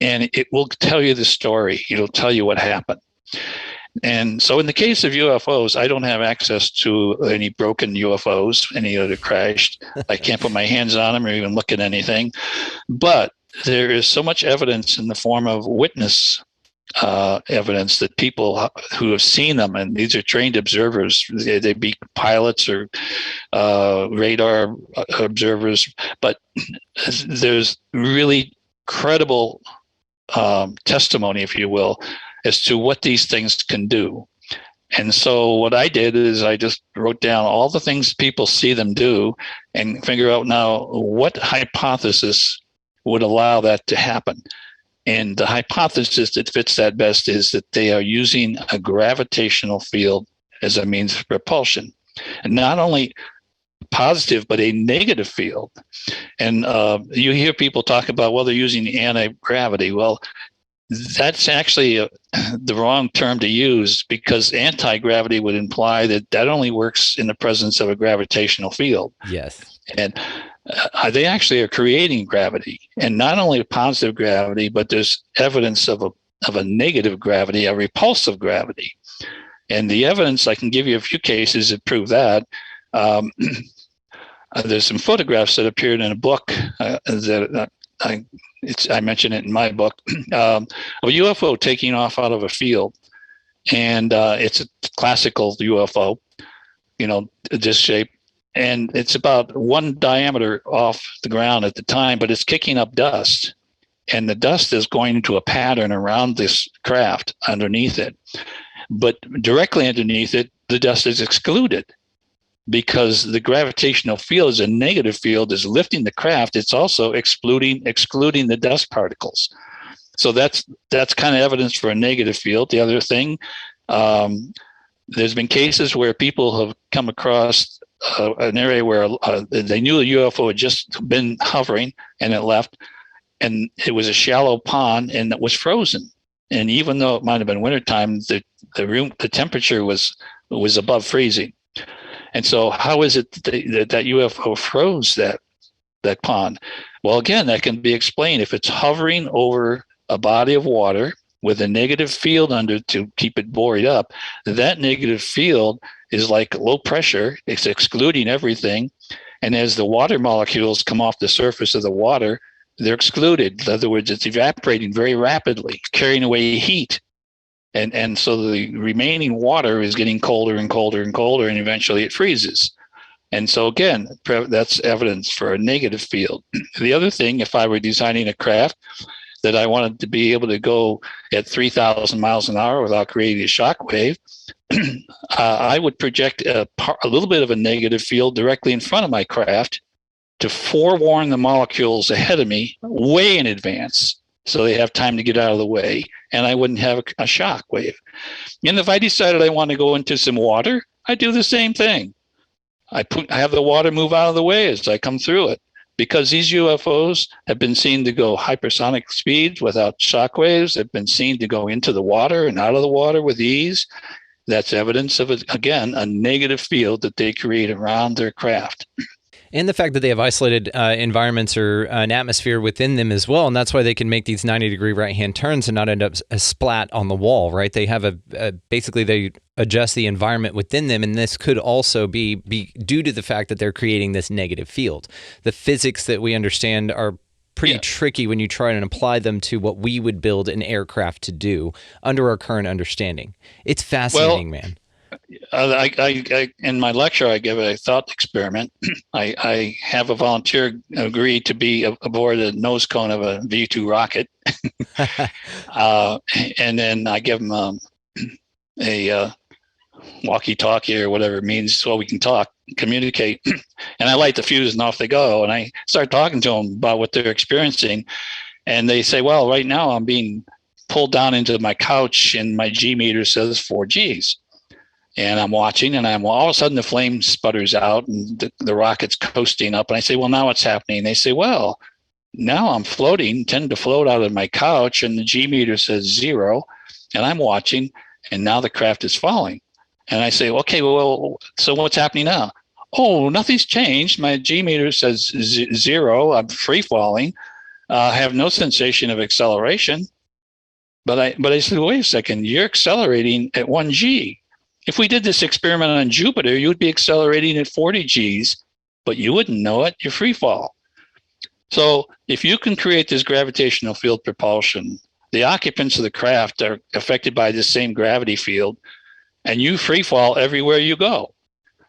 and it will tell you the story. It'll tell you what happened. And so in the case of UFOs, I don't have access to any broken UFOs, any that have crashed. I can't put my hands on them or even look at anything. But there is so much evidence in the form of witness evidence that people who have seen them, and these are trained observers, they be pilots or radar observers, but there's really credible testimony, if you will, as to what these things can do. And so what I did is I just wrote down all the things people see them do and figure out now what hypothesis would allow that to happen. And the hypothesis that fits that best is that they are using a gravitational field as a means of propulsion. And not only positive, but a negative field. And you hear people talk about, well, they're using anti-gravity. Well, that's actually the wrong term to use, because anti-gravity would imply that only works in the presence of a gravitational field. Yes. And they actually are creating gravity, and not only a positive gravity, but there's evidence of a negative gravity, a repulsive gravity. And the evidence, I can give you a few cases that prove that. There's some photographs that appeared in a book that I mentioned it in my book, of a UFO taking off out of a field. And it's a classical UFO, this shape. And it's about 1 diameter off the ground at the time, but it's kicking up dust. And the dust is going into a pattern around this craft underneath it. But directly underneath it, the dust is excluded, because the gravitational field is a negative field, is lifting the craft. It's also excluding the dust particles. So that's kind of evidence for a negative field. The other thing, there's been cases where people have come across an area where they knew a UFO had just been hovering and it left, and it was a shallow pond and it was frozen. And even though it might have been wintertime, the temperature was above freezing. And so how is it that UFO froze that pond? Well, again, that can be explained. If it's hovering over a body of water with a negative field under to keep it buoyed up, that negative field is like low pressure. It's excluding everything. And as the water molecules come off the surface of the water, they're excluded. In other words, it's evaporating very rapidly, carrying away heat. And so the remaining water is getting colder and colder and colder, and eventually it freezes. And so again, that's evidence for a negative field. The other thing, if I were designing a craft that I wanted to be able to go at 3,000 miles an hour without creating a shock wave, I would project a little bit of a negative field directly in front of my craft to forewarn the molecules ahead of me way in advance, so they have time to get out of the way, and I wouldn't have a shock wave. And if I decided I want to go into some water, I do the same thing. I have the water move out of the way as I come through it, because these UFOs have been seen to go hypersonic speeds without shock waves. They've been seen to go into the water and out of the water with ease. That's evidence of, again, a negative field that they create around their craft. And the fact that they have isolated environments or an atmosphere within them as well. And that's why they can make these 90-degree right-hand turns and not end up a splat on the wall, right? They have basically they adjust the environment within them. And this could also be due to the fact that they're creating this negative field. The physics that we understand are pretty tricky when you try and apply them to what we would build an aircraft to do under our current understanding. It's fascinating, man. I in my lecture, I give a thought experiment. I have a volunteer agree to be aboard a nose cone of a V-2 rocket. And then I give him a walkie-talkie or whatever it means so we can communicate. And I light the fuse and off they go. And I start talking to them about what they're experiencing. And they say, well, right now I'm being pulled down into my couch and my G meter says 4 Gs. And I'm watching, and all of a sudden the flame sputters out and the rocket's coasting up. And I say, well, now what's happening? They say, well, now I'm tend to float out of my couch, and the G meter says 0. and I'm watching, and now the craft is falling. And I say, okay, well, so what's happening now? Oh, nothing's changed. My G meter says 0. I'm free falling. I have no sensation of acceleration. But I said, wait a second, you're accelerating at 1 G. If we did this experiment on Jupiter, you would be accelerating at 40 Gs, but you wouldn't know it. You're free fall. So if you can create this gravitational field propulsion, the occupants of the craft are affected by the same gravity field, and you free fall everywhere you go.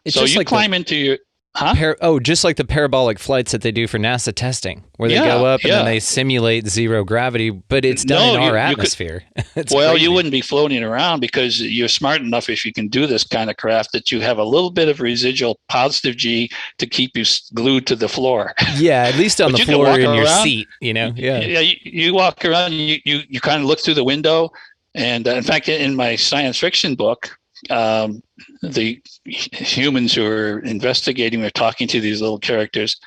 It's so just you like climb into your... Huh? Just like the parabolic flights that they do for NASA testing, where they go up and then they simulate zero gravity, but it's done in our atmosphere. Well, crazy. you wouldn't be floating around because you're smart enough, if you can do this kind of craft, that you have a little bit of residual positive G to keep you glued to the floor. Yeah, at least on the floor in your seat, you know? Yeah. Yeah, you walk around, you kind of look through the window. And in fact, in my science fiction book, the humans who are investigating are talking to these little characters,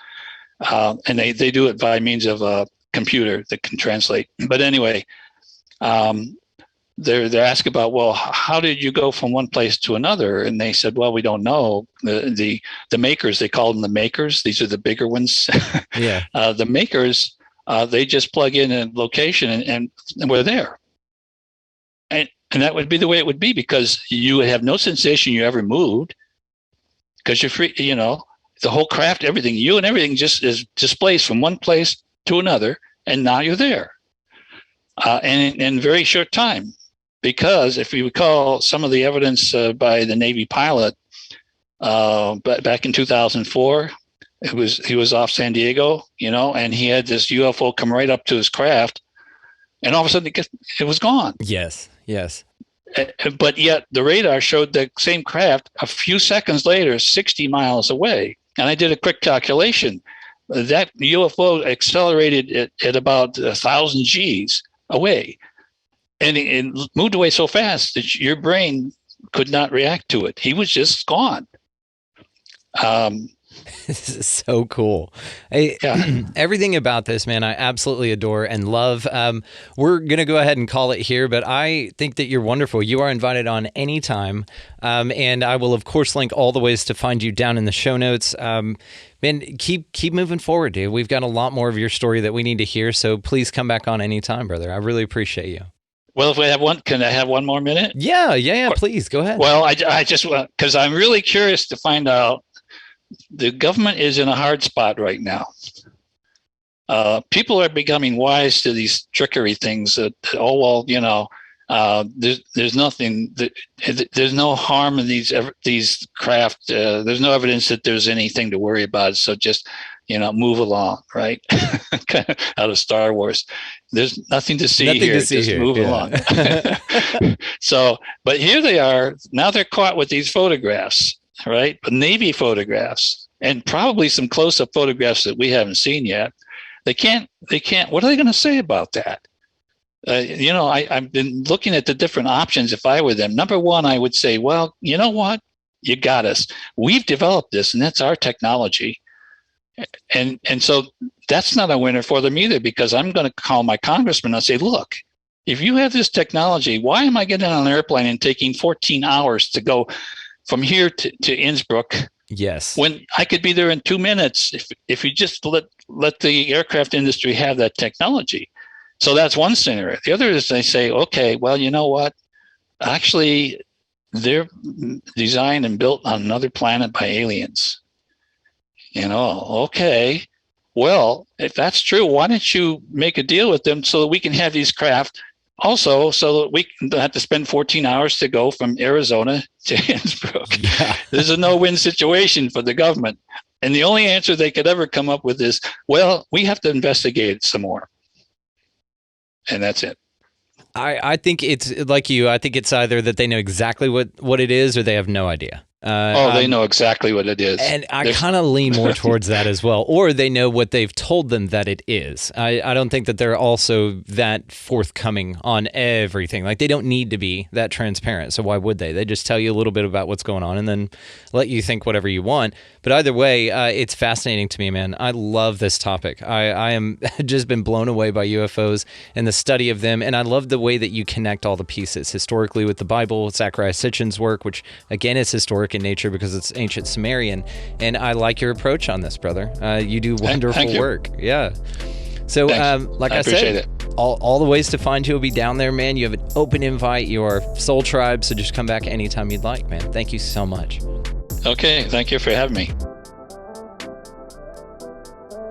and they do it by means of a computer that can translate. But anyway, they're asked about, well, how did you go from one place to another? And they said, well, we don't know. The makers, they call them the makers. These are the bigger ones. Yeah. The makers, they just plug in a location and we're there. And that would be the way it would be, because you would have no sensation you ever moved, because you're free, you know, the whole craft, everything, you and everything just is displaced from one place to another, and now you're there. And in very short time, because if you recall some of the evidence by the Navy pilot back in 2004, he was off San Diego, you know, and he had this UFO come right up to his craft, and all of a sudden it was gone. Yes. But yet the radar showed the same craft a few seconds later, 60 miles away. And I did a quick calculation. That UFO accelerated at about 1,000 Gs away. And it moved away so fast that your brain could not react to it. He was just gone. This is so cool. Everything about this, man, I absolutely adore and love. We're going to go ahead and call it here, but I think that you're wonderful. You are invited on anytime. And I will, of course, link all the ways to find you down in the show notes. Man, keep moving forward, dude. We've got a lot more of your story that we need to hear. So please come back on anytime, brother. I really appreciate you. Well, if we have can I have one more minute? Yeah. Please go ahead. Well, I just want, because I'm really curious to find out. The government is in a hard spot right now. People are becoming wise to these trickery things that, oh, well, you know, there's nothing, there's no harm in these craft. There's no evidence that there's anything to worry about. So just, you know, move along, right? Kind of out of Star Wars. There's nothing to see here. Just move along. So, but here they are. Now they're caught with these photographs. Right, but Navy photographs and probably some close-up photographs that we haven't seen yet. They can't. What are they going to say about that? You know, I've been looking at the different options. If I were them, number one, I would say, well, you know what? You got us. We've developed this, and that's our technology. And so that's not a winner for them either, because I'm going to call my congressman and say, look, if you have this technology, why am I getting on an airplane and taking 14 hours to go from here to Innsbruck? Yes. When I could be there in 2 minutes if you just let the aircraft industry have that technology. So that's one scenario. The other is they say, okay, well, you know what? Actually, they're designed and built on another planet by aliens. You know, okay. Well, if that's true, why don't you make a deal with them so that we can have these craft also, so that we don't have to spend 14 hours to go from Arizona to Innsbruck. Yeah. This is a no-win situation for the government. And the only answer they could ever come up with is, well, we have to investigate it some more. And that's it. I think it's like you. I think it's either that they know exactly what it is or they have no idea. They know exactly what it is. And I kind of lean more towards that as well. Or they know what they've told them that it is. I don't think that they're also that forthcoming on everything. Like, they don't need to be that transparent. So why would they? They just tell you a little bit about what's going on and then let you think whatever you want. But either way, it's fascinating to me, man. I love this topic. I am just been blown away by UFOs and the study of them. And I love the way that you connect all the pieces historically with the Bible, Zachariah Sitchin's work, which again is historic in nature because it's ancient Sumerian. And I like your approach on this, brother. You do wonderful work. Yeah. So, like I said, all the ways to find you will be down there, man. You have an open invite. You are Soul Tribe, so just come back anytime you'd like, man. Thank you so much. Okay, thank you for having me.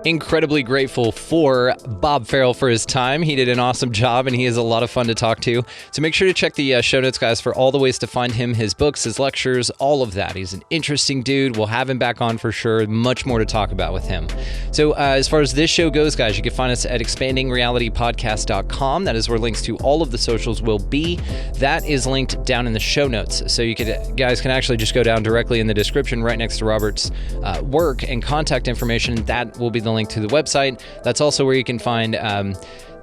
Incredibly grateful for Bob Farrell for his time. He did an awesome job, and he is a lot of fun to talk to. So make sure to check the show notes, guys, for all the ways to find him, his books, his lectures, all of that. He's an interesting dude. We'll have him back on for sure. Much more to talk about with him. So as far as this show goes, guys, you can find us at expandingrealitypodcast.com. That is where links to all of the socials will be. That is linked down in the show notes. So you guys can actually just go down directly in the description right next to Robert's work and contact information. That will be the link to the website. That's also where you can find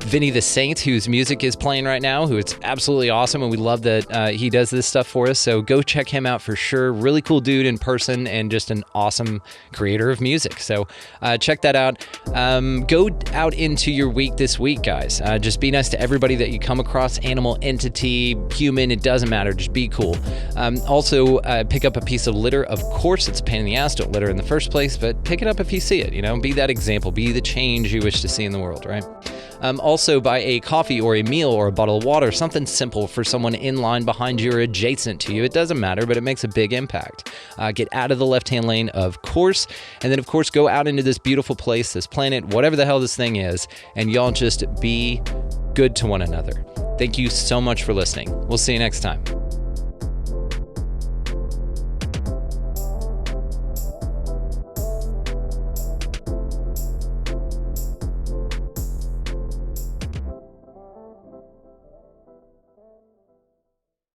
Vinny the Saint, whose music is playing right now, who is absolutely awesome, and we love that he does this stuff for us. So go check him out for sure. Really cool dude in person and just an awesome creator of music. So check that out. Go out into your week this week, guys. Just be nice to everybody that you come across, animal, entity, human, it doesn't matter. Just be cool. Also, pick up a piece of litter. Of course, it's a pain in the ass. Don't litter in the first place, but pick it up if you see it. Be that example. Be the change you wish to see in the world, right? Also, buy a coffee or a meal or a bottle of water, something simple for someone in line behind you or adjacent to you. It doesn't matter, but it makes a big impact. Get out of the left-hand lane, of course, and then, of course, go out into this beautiful place, this planet, whatever the hell this thing is, and y'all just be good to one another. Thank you so much for listening. We'll see you next time.